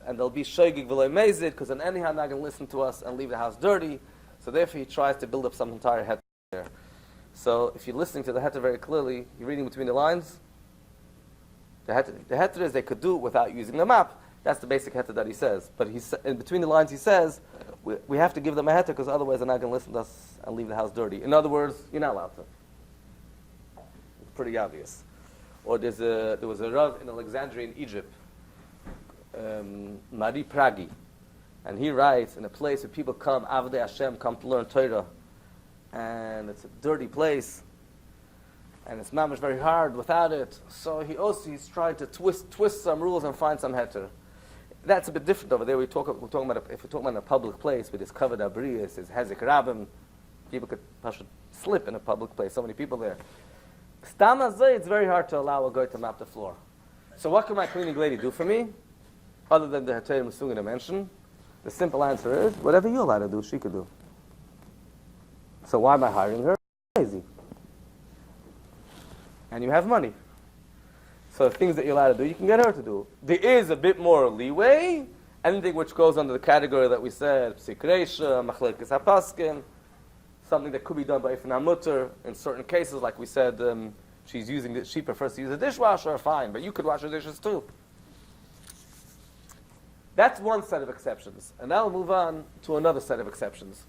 and they'll be shoygig v'loy mezid, because then anyhow not going to listen to us and leave the house dirty. So therefore he tries to build up some entire heter there. So if you're listening to the heter very clearly, you're reading between the lines, the heter is they could do it without using the map. That's the basic heter that he says. But in between the lines he says, we have to give them a heter because otherwise they're not going to listen to us and leave the house dirty. In other words, you're not allowed to. It's pretty obvious. Or there was a Rav in Alexandria in Egypt, Mari Pragi, and he writes in a place where people come, Avdei Hashem, come to learn Torah, and it's a dirty place, and it's mamish very hard without it. So he's trying to twist some rules and find some heter. that's a bit different over there. We're talking about if we're talking about a public place with this covered abrius, his hezik rabim, people could slip in a public place. So many people there. Stam hazeh, it's very hard to allow a guy to map the floor. So what can my cleaning lady do for me, other than the Hatayim Musungin to mention? The simple answer is whatever you're allowed to do, she could do. So why am I hiring her? Crazy. And you have money. So the things that you're allowed to do, you can get her to do. There is a bit more leeway. Anything which goes under the category that we said, psikresha, machlekes hapaskin, something that could be done by ifna mutter. In certain cases, like we said, she prefers to use a dishwasher, fine, but you could wash her dishes too. That's one set of exceptions. And now we'll move on to another set of exceptions.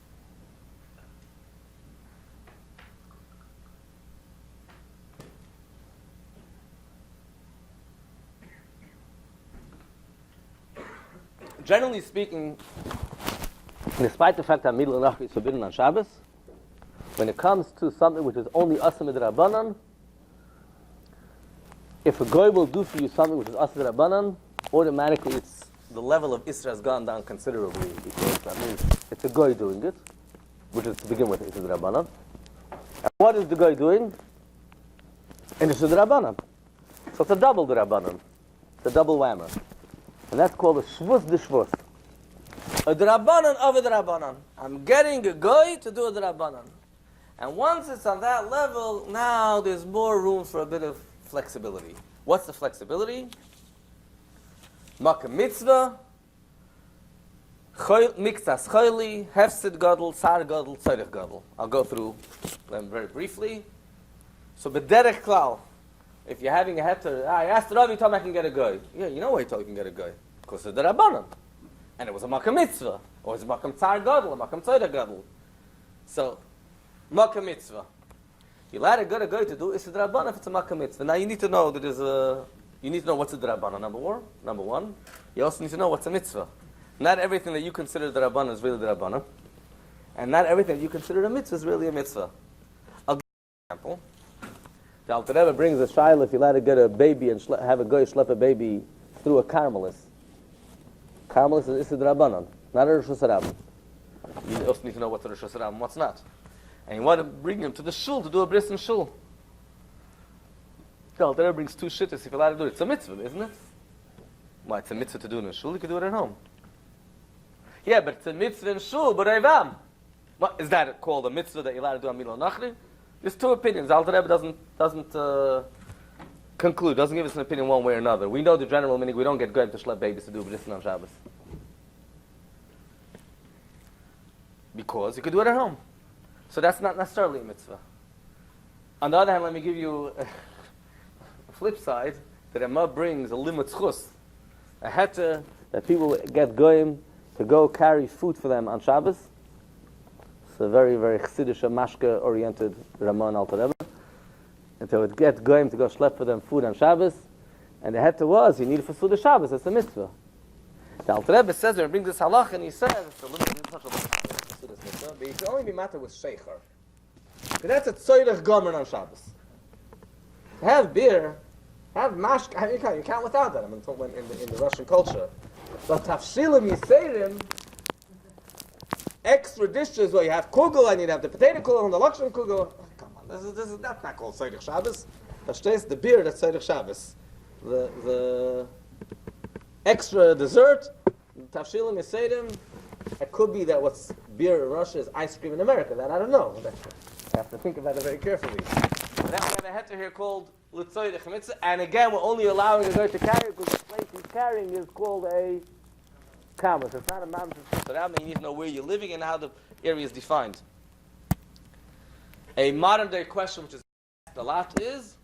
Generally speaking, despite the fact that Amira L'akum is forbidden on Shabbos, when it comes to something which is only asur midrabanan, if a guy will do for you something which is asur midrabanan, automatically the level of Isra has gone down considerably, because that means it's a guy doing it, which is to begin with Isra D'Rabbanan. And what is the guy doing? And Isra D'Rabbanan. So it's a double D'Rabbanan. It's a double whammer. And that's called a shvus de shvus. A D'Rabbanan of a D'Rabbanan. I'm getting a guy to do a D'Rabbanan. And once it's on that level, now there's more room for a bit of flexibility. What's the flexibility? Makam mitzvah, miktas chayli, hefsid gadol, sar gadol, tzorich gadol. I'll go through them very briefly. So b'derech klal, if you're having a heter, I asked Rabbi, told me I can get a guy. Yeah, you know why he told you can get a guy? Because it's the Rabbanan. And it was a makam mitzvah, or it's a makam tzar gadol, a makam tzorich gadol. So, makam mitzvah. You let a guy to do is the Rabbanan if it's a makam mitzvah. Now you need to know that there's a You need to know what's a D'Rabbanan, number one. You also need to know what's a mitzvah. Not everything that you consider the D'Rabbanan is really the D'Rabbanan. And not everything that you consider a mitzvah is really a mitzvah. I'll give you an example. The Alter Rebbe brings a shayla if you let her get a baby and have a guy schlep a baby through a carmelis. Carmelis is a D'Rabbanan, not a Rosh Hashanah. You also need to know what's a Rosh Hashanah and what's not. And you want to bring him to the shul to do a bris in shul. The Alter Rebbe brings two shittas if you're allowed to do it. It's a mitzvah, isn't it? Why, it's a mitzvah to do in a shul, you can do it at home. Yeah, but it's a mitzvah in shul, but Revam. What is that called a mitzvah that you're allowed to do on Amira L'akum? There's two opinions. The Alter Rebbe doesn't conclude, doesn't give us an opinion one way or another. We know the general meaning, we don't get going to schlep babies to do bris on Shabbos. Because you could do it at home. So that's not necessarily a mitzvah. On the other hand, let me give you a flip side, that Emma brings a limit chus, a heter that people get going to go carry food for them on Shabbos. It's a very, very chassidish, mashka-oriented Ramon Alter Rebbe. And they would get going to go schlep for them food on Shabbos. And the heter was, you need for Suda Shabbos, it's a mitzvah. The Alter Rebbe says, when he brings this halach, and he says, it's a little bit mitzvah, but it can only be matter with sheicher. Because that's a tzoyrech gomer on Shabbos. To have beer, have mashka, you can't without that. I mean, in the Russian culture. But tafshilim yiseirim, extra dishes where you have kugel and you have the potato kugel and the lakshon kugel. Come on, that's not called tzoyrech Shabbos. That's the beer that's tzoyrech Shabbos. The extra dessert, tafshilim yiseirim. It could be that what's beer in Russia is ice cream in America. That I don't know. I have to think about it very carefully. But now we have a heter here called l'tzoyrech mitzvah, and again we're only allowing a guy to carry because the place he's carrying is called a kamas. It's not a mamzer. So that means you need to know where you're living and how the area is defined. A modern day question which is asked a lot is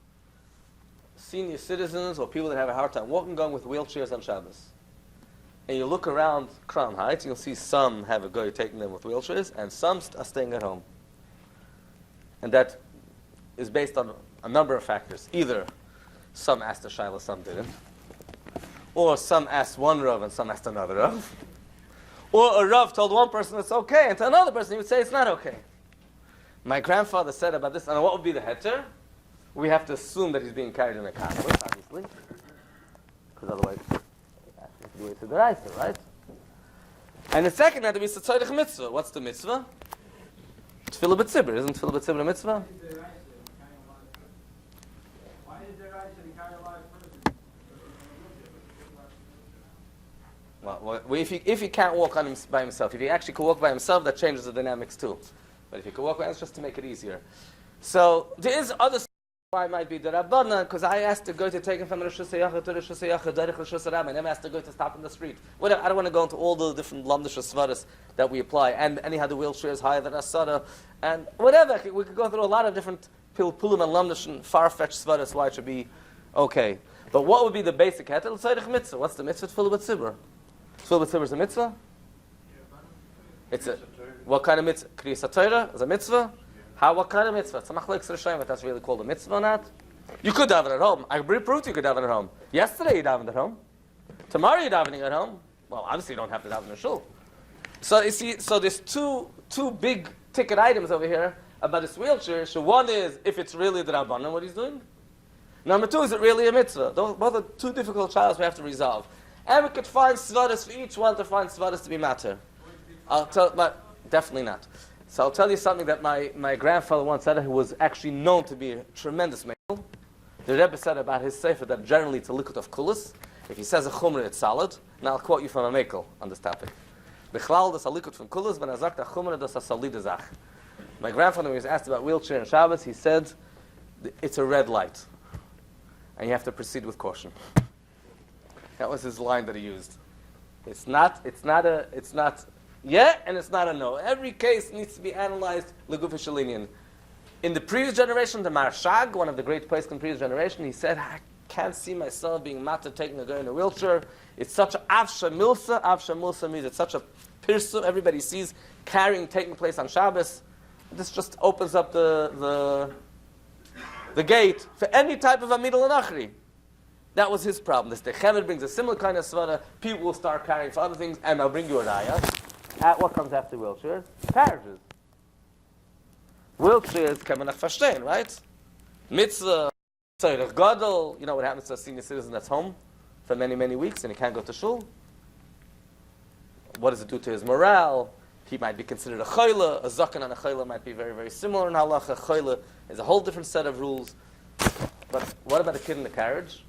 senior citizens or people that have a hard time walking, going with wheelchairs on Shabbos. And you look around Crown Heights, and you'll see some have a guy taking them with wheelchairs, and some are staying at home. And that is based on a number of factors. Either some asked the Shaila, some didn't. Or some asked one Rav and some asked another Rav. Or a Rav told one person it's okay, and to another person he would say it's not okay. My grandfather said about this, and what would be the heter? We have to assume that he's being carried in a carpet, obviously. Because otherwise, it's a deraisa, right? And the second had to be tzedek mitzvah. What's the mitzvah? Tefillah b'tzibur. Isn't tefillah b'tzibur a mitzvah? Why is there right to carry a live person? Well, if he can't walk by himself, if he actually can walk by himself, that changes the dynamics too. But if he can walk by himself, just to make it easier. So there is other why it might be the Rabbanan, because I asked the guy to take him from the Rosh Hashanah to the Rosh Hashanah, Derech Rosh Hashanah. I never asked the guy to stop in the street. Whatever. I don't want to go into all the different lamdish svaras that we apply, and anyhow the wheelchair is higher than Asada, and whatever. We could go through a lot of different pilpulim and lamdish and far-fetched svaras why it should be okay. But what would be the basic heter? Tzedek mitzvah. What's the mitzvah? Tefillah b'tzibur. Tefillah b'tzibur is a mitzvah. It's a what kind of mitzvah? Kriyas HaTorah is a mitzvah. What kind of mitzvah? It's a machlekes Rishayim, but that's really called a mitzvah or not. You could daven at home. I proved you could daven at home. Yesterday you davened at home. Tomorrow you're davening at home. Well, obviously you don't have to daven in a shul. So you see, so there's two big ticket items over here about this wheelchair. So one is if it's really the Rabbanan what he's doing. Number two, is it really a mitzvah? Both are two difficult trials we have to resolve. And we could find svaras for each one to find svaras to be matter. I'll tell, but definitely not. So I'll tell you something that my grandfather once said, who was actually known to be a tremendous male. The Rebbe said about his sefer that generally it's a liquid of kulas. If he says a chumrah, it's solid. And I'll quote you from a mekel on this topic. Bechlal das a liquid from kulas, when azakt a chumrah das a solide zach. My grandfather, when he was asked about wheelchair and Shabbos, he said, it's a red light. And you have to proceed with caution. That was his line that he used. It's not yeah, and it's not a no. Every case needs to be analyzed leguf shalinian. In the previous generation, the Marshag, one of the great poskim in the previous generation, he said, I can't see myself being matter taking a guy in a wheelchair. It's such a avsha milsa. Avsha milsa means it's such a pirsum everybody sees taking place on Shabbos. This just opens up the gate for any type of Amira L'akum. That was his problem. This Techemet brings a similar kind of svara. People will start carrying for other things, and I'll bring you a raya. At what comes after wheelchairs? Carriages. Wheelchairs can man verstehen, right? Mitzvah, tzorech gadol. You know what happens to a senior citizen that's home for many, many weeks and he can't go to shul? What does it do to his morale? He might be considered a chayla. A zaken and a chayla might be very, very similar in halacha. Chayla is a whole different set of rules. But what about a kid in the carriage?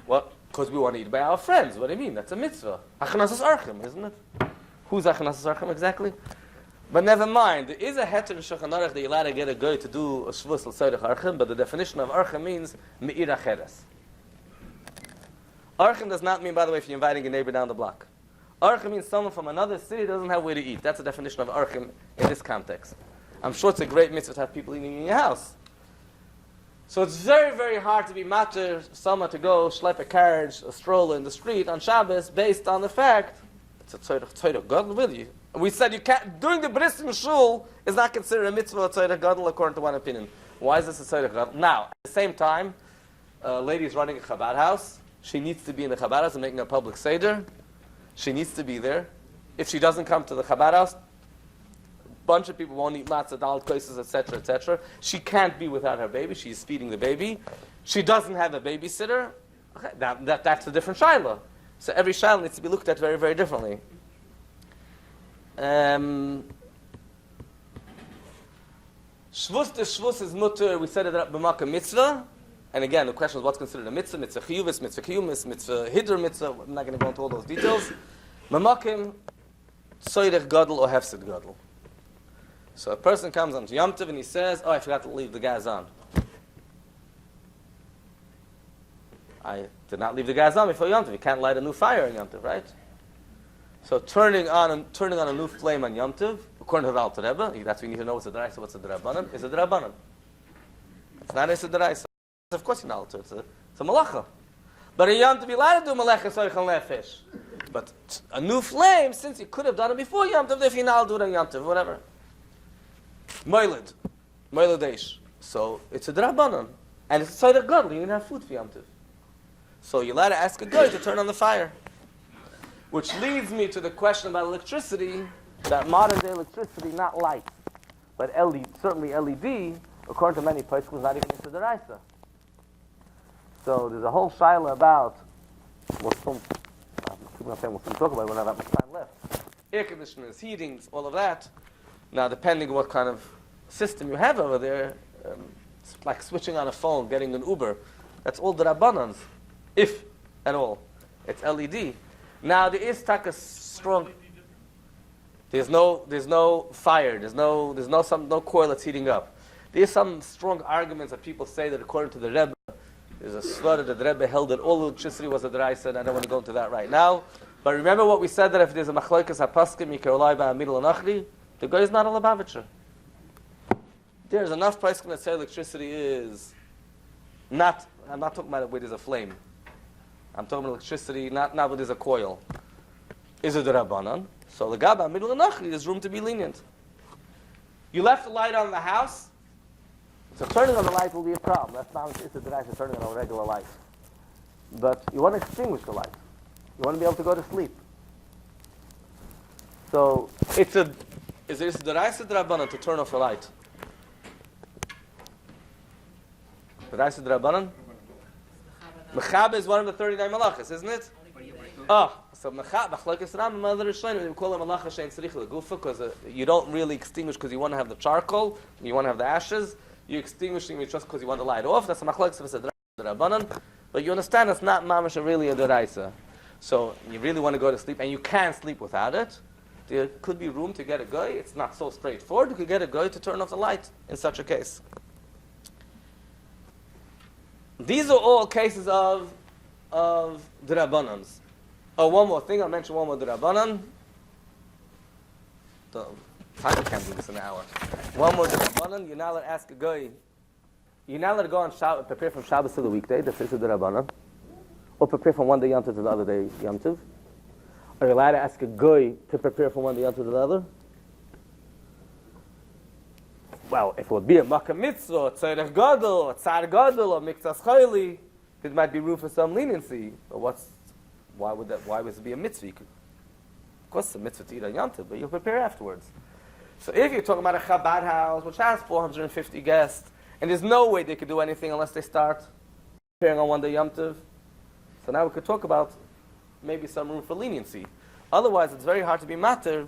What? Because we want to eat by our friends. What do you mean? That's a mitzvah. Achanasas archim, isn't it? Who's achanasas archim exactly? But never mind. There is a heter in Shulchan Aruch that you're allowed to get a guy to do a shvus l'tzorech archim, but the definition of archim means me'ir acheres. Archim does not mean, by the way, if you're inviting a neighbor down the block. Archim means someone from another city doesn't have where to eat. That's the definition of archim in this context. I'm sure it's a great mitzvah to have people eating in your house. So it's very, very hard to be matter someone to go schlep a carriage, a stroller in the street on Shabbos based on the fact it's a tzorech gadol, really. We said you can't, doing the bris in shul is not considered a mitzvah of tzorech gadol according to one opinion. Why is this a tzorech gadol? Now, at the same time, a lady is running a Chabad House. She needs to be in the Chabad House and making a public seder. She needs to be there. If she doesn't come to the Chabad House, bunch of people won't eat matzah, dal, koises, etc., etc. She can't be without her baby. She's feeding the baby. She doesn't have a babysitter. Okay, that's a different shaila. So every shaila needs to be looked at very, very differently. Shvus to shvus is mutter. We said it at b'maka mitzvah. And again, the question is what's considered a mitzvah? Mitzvah chiyuvis, mitzvah kiyumis, mitzvah hidr mitzvah. I'm not going to go into all those details. B'makim, tzorech gadol or hefsid gadol. So a person comes onto Yom Tov and he says, oh, I forgot to leave the gas on. I did not leave the gas on before Yom Tov. You can't light a new fire on Yom Tov, right? So turning on a new flame on Yom Tov, according to the Alter Rebbe, that's when you need to know what's a deraisa, what's a derabanan, is a derabanan. It's not a deraisa. Of course you're not Alter, it's a malacha. But in Yom Tov, you're allowed to do malacha soich and nefesh. But a new flame, since you could have done it before Yom Tov, if you're not, do it on Yom Tov, whatever. Moiled Eish. So it's a drabanan. And it's a tzorech gadol. You didn't have food for Yom Tov. So you're allowed to ask a guy to turn on the fire. Which leads me to the question about electricity, that modern day electricity, not light, but certainly LED, according to many places, was not even into the Raisa. So there's a whole shaila about not saying we'll talk about it, we don't have that much time left. Air conditioners, heatings, all of that. Now, depending what kind of system you have over there, it's like switching on a phone, getting an Uber. That's all the Rabbanans, if at all. It's LED. Now, there is a strong. There's no fire. There's no coil that's heating up. There's some strong arguments that people say that according to the Rebbe, there's a svara that the Rebbe held that all electricity was a deraisa, and I don't want to go into that right now. But remember what we said, that if there's a machlokes hapaskim, you can rely by Amira L'akum, the guy is not a Lubavitcher. There's enough price that say electricity is not, I'm not talking about where there's a flame. I'm talking about electricity, not where there's a coil. Is it the Rabbanan? So the Gaba Amira L'akum, there's room to be lenient. You left the light on in the house, so turning on the light will be a problem. That's not it's a device of turning on a regular light. But you want to extinguish the light. You want to be able to go to sleep. So is it the device of the Rabbanan to turn off the light? The device of the Rabbanan? Mechab is one of the 39 malachas, isn't it? So machlokes Rambam Mother Yeshaya, we call it malacha shein tzarich legufa, because you don't really extinguish because you want to have the charcoal, you want to have the ashes. You're extinguishing it just because you want the light off. That's a machlokes of the Rabbanan. But you understand it's not mamash really a deraisa. So you really want to go to sleep, and you can't sleep without it. There could be room to get a guy. It's not so straightforward. You could get a guy to turn off the light in such a case. These are all cases of the Rabbanans. Oh, one more thing. I'll mention one more Rabbanan. I can't do this in an hour. One more Rabbanan. You're not allowed to ask a guy. You're not allowed to go and prepare from Shabbos to the weekday. That's the Rabbanan. Or prepare from one day Yom Tov to the other day Yom Tov. Are you allowed to ask a guy to prepare from one day Yom Tov to the other? Well, if it would be a Makkah Mitzvah, or Tzarech Gadol, or Tzar Gadol, or Miktas Chayli, it might be room for some leniency. But why would it be a mitzvah? Of course, it's a mitzvah to eat on Yom Tov, but you'll prepare afterwards. So if you're talking about a Chabad House, which has 450 guests, and there's no way they could do anything unless they start preparing on one day Yom Tov, so now we could talk about maybe some room for leniency. Otherwise, it's very hard to be matter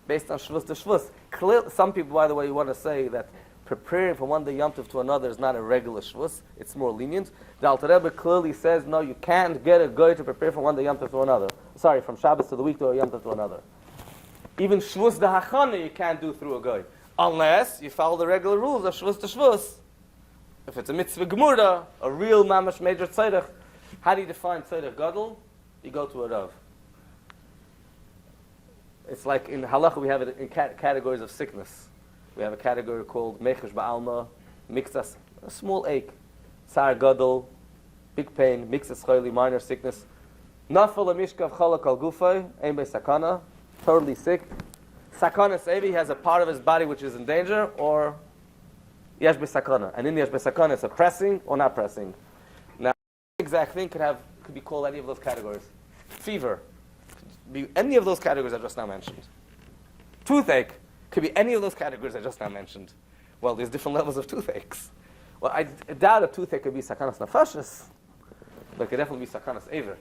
based on Shavuos to Shavuos. Some people, by the way, want to say that preparing from one day Yom Tov to another is not a regular Shavuos, it's more lenient. The Alter Rebbe clearly says, no, you can't get a guy to prepare from one day Yom Tov to another. Sorry, from Shabbos to the week to a Yom Tov to another. Even Shavuos de Hachana you can't do through a guy, unless you follow the regular rules of Shavuos to Shavuos. If it's a mitzvah gemura, a real mamash major tzedach, how do you define tzedach gadol? You go to a rav. It's like in halacha we have it in categories of sickness. We have a category called mechesh ba'alma, mixas, a small ache, tsar gadol, big pain, mixas chayli, minor sickness. Nafal mishkav chalak al gufay, ein bei sakana, totally sick. Sakana sevi has a part of his body which is in danger, or yesh bei sakana. And in yesh bei sakana it's a pressing or not pressing. Now, the exact thing could be called any of those categories. Fever could be any of those categories I just now mentioned. Toothache could be any of those categories I just now mentioned. Well, there's different levels of toothaches. Well, I doubt a toothache could be sakanas nefashis, but it could definitely be sakanas aver.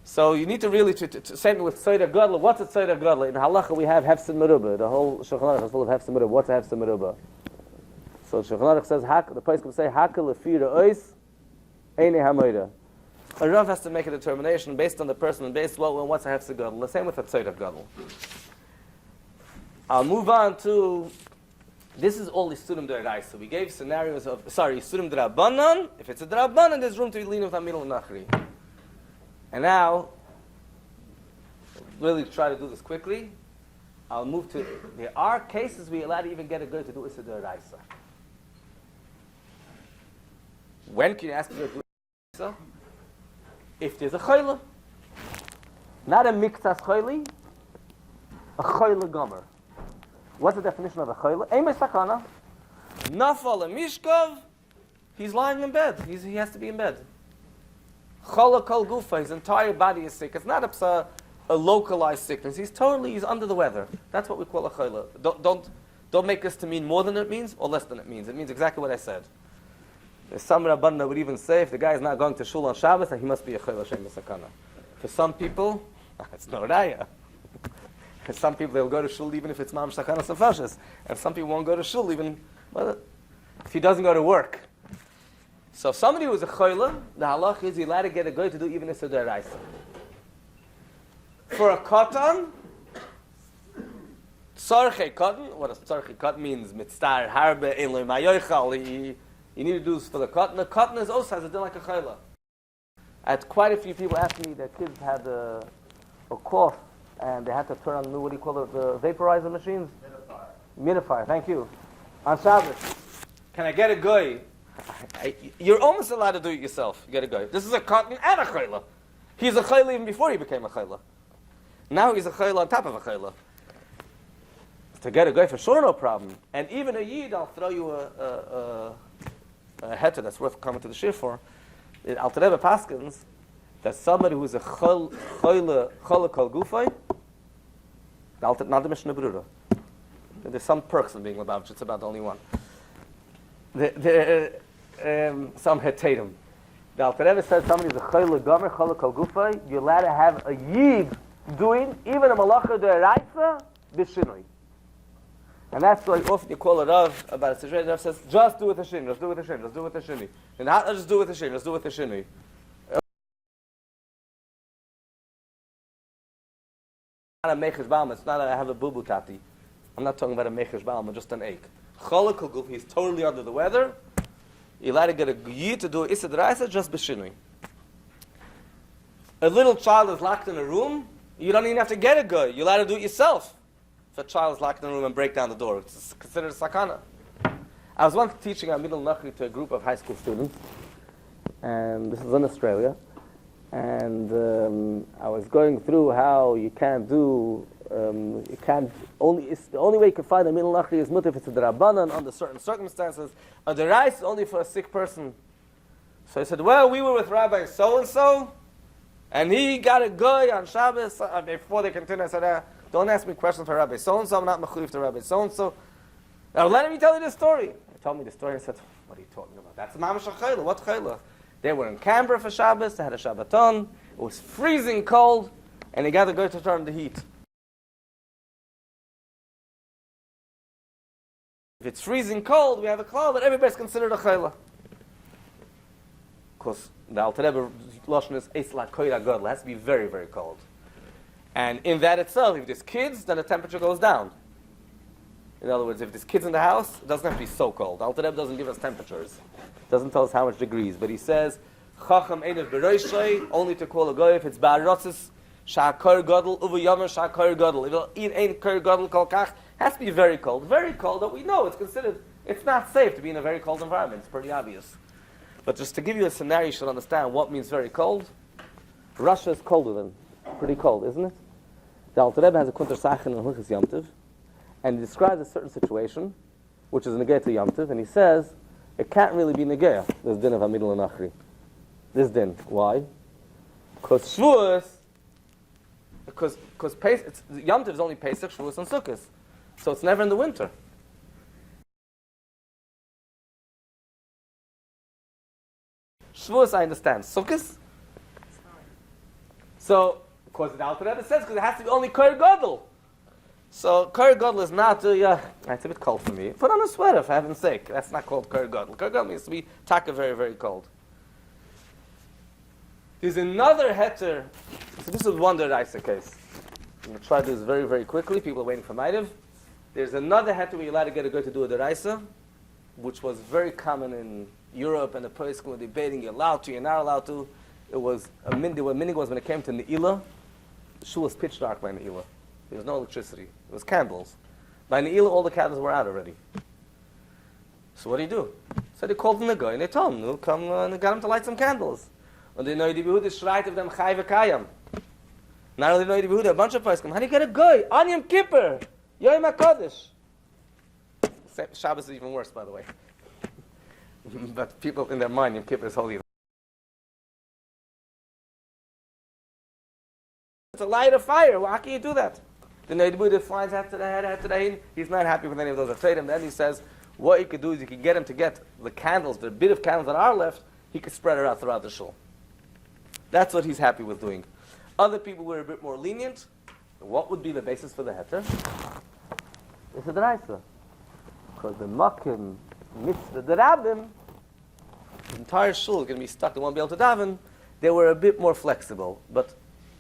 So you need to really to same with tzedach gadol. What's a tzedach gadol? In halacha we have hefsed merubah. The whole Shulchan Aruch is full of hefsed merubah. What's a hefsed merubah? So Shulchan Aruch says the place can say hakel lefira ois eine hamoida. A rav has to make a determination based on the person and based on what's a hefsed gadol. The same with a tzedach gadol. I'll move on to, this is all Isurim D'Oraisa. So we gave scenarios of, Isurim D'Rabbanan. If it's a D'Rabbanan, there's room to be lenient with Amira L'akum. And now, really try to do this quickly. I'll move to, there are cases we allowed to even get a girl to do Isurim D'Oraisa. When can you ask a girl to do Isurim D'Oraisa? If there's a chayla. Not a miktas chayli, a chayla gomer. What's the definition of a chayla? Ein sakana. Nafal mishkav. He's lying in bed. He has to be in bed. Chala kol gufa. His entire body is sick. It's not a localized sickness. He's under the weather. That's what we call a chayla. Don't make this to mean more than it means or less than it means. It means exactly what I said. There's some Rabban that would even say if the guy is not going to shul on Shabbos, then he must be a chayla shem sakana. For some people, it's no raya. For some people, they'll go to shul even if it's mam shtachanas and fashes. And some people won't go to shul even if he doesn't go to work. So if somebody who's a choila, the halach is you're allowed to get a guy to do even if it's a deraisa. For a katan, tzarchei katan, what does tzarchei katan means? Mitztar harbe in lo mayochal. You need to do this for the katan. The katan is also has a din like a choila. I had quite a few people ask me their kids had a cough and they had to turn on what do you call it, the vaporizer machines? Humidifier, thank you. On Shabbos, can I get a guy? You're almost allowed to do it yourself. You get a guy. This is a cotton and a chayla. He's a chayla even before he became a chayla. Now he's a chayla on top of a chayla. To get a guy for sure, no problem. And even a yid, I'll throw you a heter that's worth coming to the shir for. Alter Rebbe paskins that somebody who's a chayla kol gufay, not the Mishnah Berurah. There's some perks in being Lubavitch. It's about the only one. Some hetatim. The Alter Rebbe says somebody's a chayla gomer, chayla kol gufay. You're allowed to have a yid doing even a malacha d'oraisa b'shinui. And that's why often you call a Rav about a situation. Rav says, just do it with a shin, just do it with a shin, just do it with a shinui. And not just do it with a shin, just do it with a shinui. Not a mechesh balma. It's not I have a bubu tati. I'm not talking about a mechesh balma, just an ache. Cholakal guf, he's totally under the weather. You're allowed to get a yid to do Issa D'Oraisa just b'shinui. A little child is locked in a room, you don't even have to get a guy. You're allowed to do it yourself. If a child is locked in a room and break down the door, it's considered a sakana. I was once teaching Amira L'akum to a group of high school students, and this is in Australia, and I was going through how you can't do, the only way you can find Amira L'akum is mutter if it's a drabanan under certain circumstances. A derais is only for a sick person. So I said, well, we were with Rabbi so-and-so, and he got a guy on Shabbos. Before they continued, I said, don't ask me questions for Rabbi so-and-so. I'm not mechuyev to Rabbi so-and-so. Now let me tell you this story. He told me the story. I said, what are you talking about? That's mamash chayla. What chayla? They were in Canberra for Shabbos. They had a Shabbaton. It was freezing cold, and he got the guy to turn the heat. If it's freezing cold, we have a cloud, but everybody's considered a chayla. Because the Alter Rebbe lashon is eis la koira gadol. It has to be very, very cold. And in that itself, if there's kids, then the temperature goes down. In other words, if there's kids in the house, it doesn't have to be so cold. Alter Rebbe doesn't give us temperatures. Doesn't tell us how much degrees. But he says, Chacham einav b'roishay, only to call a goy if it's ba'arotzis, sha'akar gadol, uvu yomer sha'akar gadol. If it'll eat ein kar gadol kol kach, has to be very cold. Very cold, but we know it's considered, it's not safe to be in a very cold environment. It's pretty obvious. But just to give you a scenario, you should understand what means very cold. Russia is colder than, pretty cold, isn't it? The Alter Rebbe has a kunter sachen in Hilchos Yom Tov, and he describes a certain situation, which is a negea to Yom Tov, and he says, it can't really be negea, this din of Amira L'akum. This din. Why? Because Shavuos, because Yom Tov is only Pesach, Shavuos, and Sukkot. So it's never in the winter. Shavuos, I understand. Sukkot? So, because the Alter Rebbe says, because it has to be only Kor Gadol. So, Kor Gadol is not, it's a bit cold for me. Put on a sweater, for heaven's sake. That's not called Kor Gadol. Kor Gadol means to be taka very, very cold. There's another heter. So this is one deraisa case. I'm going to try this very, very quickly. People are waiting for Maitiv. There's another heter where you're allowed to get a guy to do a deraisa, which was very common in Europe, and the place were debating, you're allowed to, you're not allowed to. It was a minig was when it came to Ne'ilah, the shul was pitch dark by Ne'ilah. There was no electricity. It was candles. By Ne'ilah, all the candles were out already. So what do you do? So they called in the guy, and they told him, no, come and got him to light some candles. And they know the Behuda shreit of them chai v'kayam. Not only know the Behuda, a bunch of guys come, how do you get a guy? On Yom Kippur! Yom HaKodesh! Shabbos is even worse, by the way. But people in their mind, Yom Kippur is holy. To light a fire. Well, how can you do that? The Neidbuddha flies after the head, he's not happy with any of those afraid. Then he says, what you could do is you could get him to get the candles, the bit of candles that are left, he could spread it out throughout the shul. That's what he's happy with doing. Other people were a bit more lenient. What would be the basis for the heter? It's a deraisa. Because the makim mitzvah derabim, the entire shul is going to be stuck. They won't be able to daven. They were a bit more flexible, but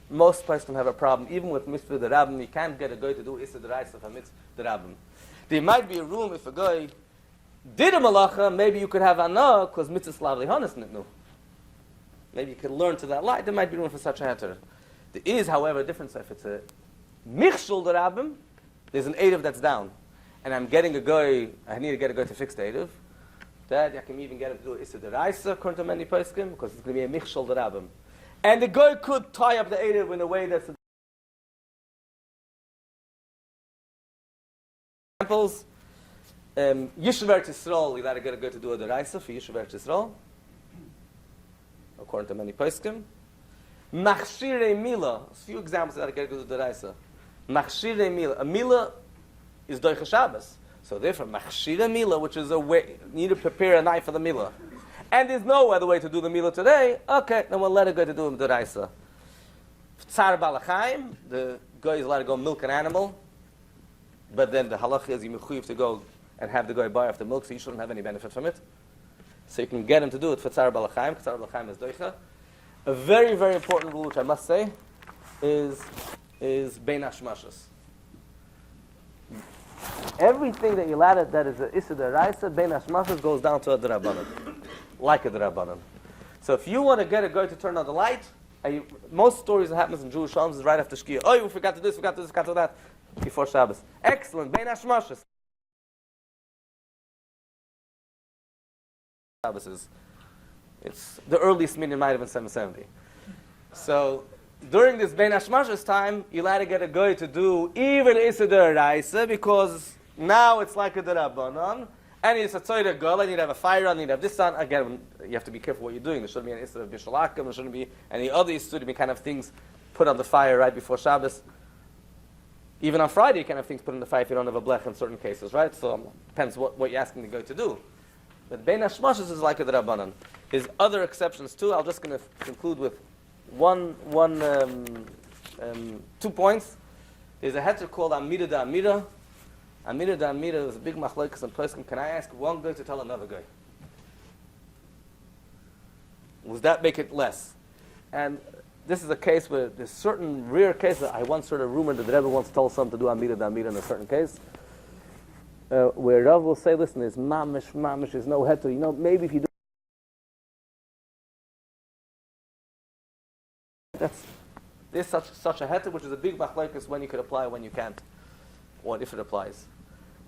most places don't have a problem. Even with mitzvah derabim, you can't get a guy to do issa deraisa for mitzvah derabim. There might be a room if a guy did a malacha, maybe you could have anah because mitzvah slavli hanas nitnu. Maybe you could learn to that light. There might be room for such a heter. There is, however, a difference if it's a michshul derabim. There's an eidov that's down, and I'm getting a guy. I need to get a guy to fix the eidov. That I can even get him to do issa deraisa according to many poskim because it's going to be a michshul derabim, and the guy could tie up the eidov in a way that's examples. Yishuv Eretz Yisrael, you got to get a guy to do a deraisa for Yishuv Eretz Yisrael, according to many poskim. Machshirei mila, a few examples that I get to do the deraisa. Machshirei mila, a mila is doicha Shabbos, so therefore machshirei mila, which is a way you need to prepare a knife for the mila, and there's no other way to do the mila today. Okay, then we'll let a guy to do the deraisa. Tsar balachayim, the guy is allowed to go milk an animal, but then the halacha is you mechuyev to go and have the guy buy off the milk, so you shouldn't have any benefit from it. So you can get him to do it for Tzar Balachayim, because Tzar Balachayim is doicha. A very, very important rule, which I must say, is Bein Hashmashos. Everything that you added that is a Issa D'Oraisa, Bein Hashmashos goes down to a D'Rabbanan, like a D'Rabbanan. So if you want to get a guy to turn on the light, most stories that happens in Jewish homes is right after Shkia. Oh, you forgot to do this, forgot to do this, forgot to do that, before Shabbos. Excellent, Bein Hashmashos. It's the earliest minyan might have been 770. So during this Bein Hashmashos time, you'll have to get a guy to do even Issa D'Oraisa because now it's like a D'Rabbanan, and it's a tzayda girl, and you'd have a fire on, you'd have this on. Again, you have to be careful what you're doing. There shouldn't be an Issa B'Shul L'akum, there shouldn't be any other Issa to be kind of things put on the fire right before Shabbos. Even on Friday, you can have things put on the fire if you don't have a blech in certain cases, right? So it depends what you're asking the guy to do. But Bein Hashmashos is like a D'Rabbanan. There's other exceptions too. I'm just going to conclude with 2 points. There's a heter called Amira L'Amira. Amira L'Amira is a big machlokes and poskim. Can I ask one guy to tell another guy? Does that make it less? And this is a case where there's certain rare cases. I once heard a rumor that the Rebbe once told someone to do Amira L'Amira in a certain case. Where Rav will say, listen, there's mamish, there's no heter. You know, maybe if you do there's such a heter, which is a big machlokes when you could apply, when you can't, or if it applies.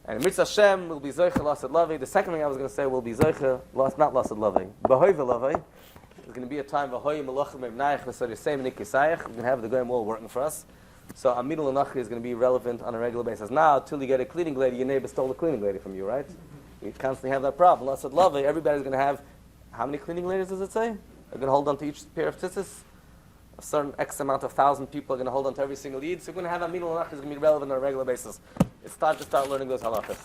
And Mitzvah Hashem will be zoicha lasad lavi. The second thing I was going to say will be zoicha, not lasad lavi. B'hoiva lavi. There's going to be a time v'hoy melachim emnaich v'sar yisayim nikisayach. We're going to have the goyim all working for us. So Amira L'akum is going to be relevant on a regular basis. Now, till you get a cleaning lady, your neighbor stole the cleaning lady from you, right? You constantly have that problem. Lasad lavi. Everybody's going to have, how many cleaning ladies does it say? They're going to hold on to each pair of tzitzis. A certain X amount of 1,000 people are going to hold on to every single yid. So we're going to have Amira L'akum is going to be relevant on a regular basis. It's time to start learning those halachas.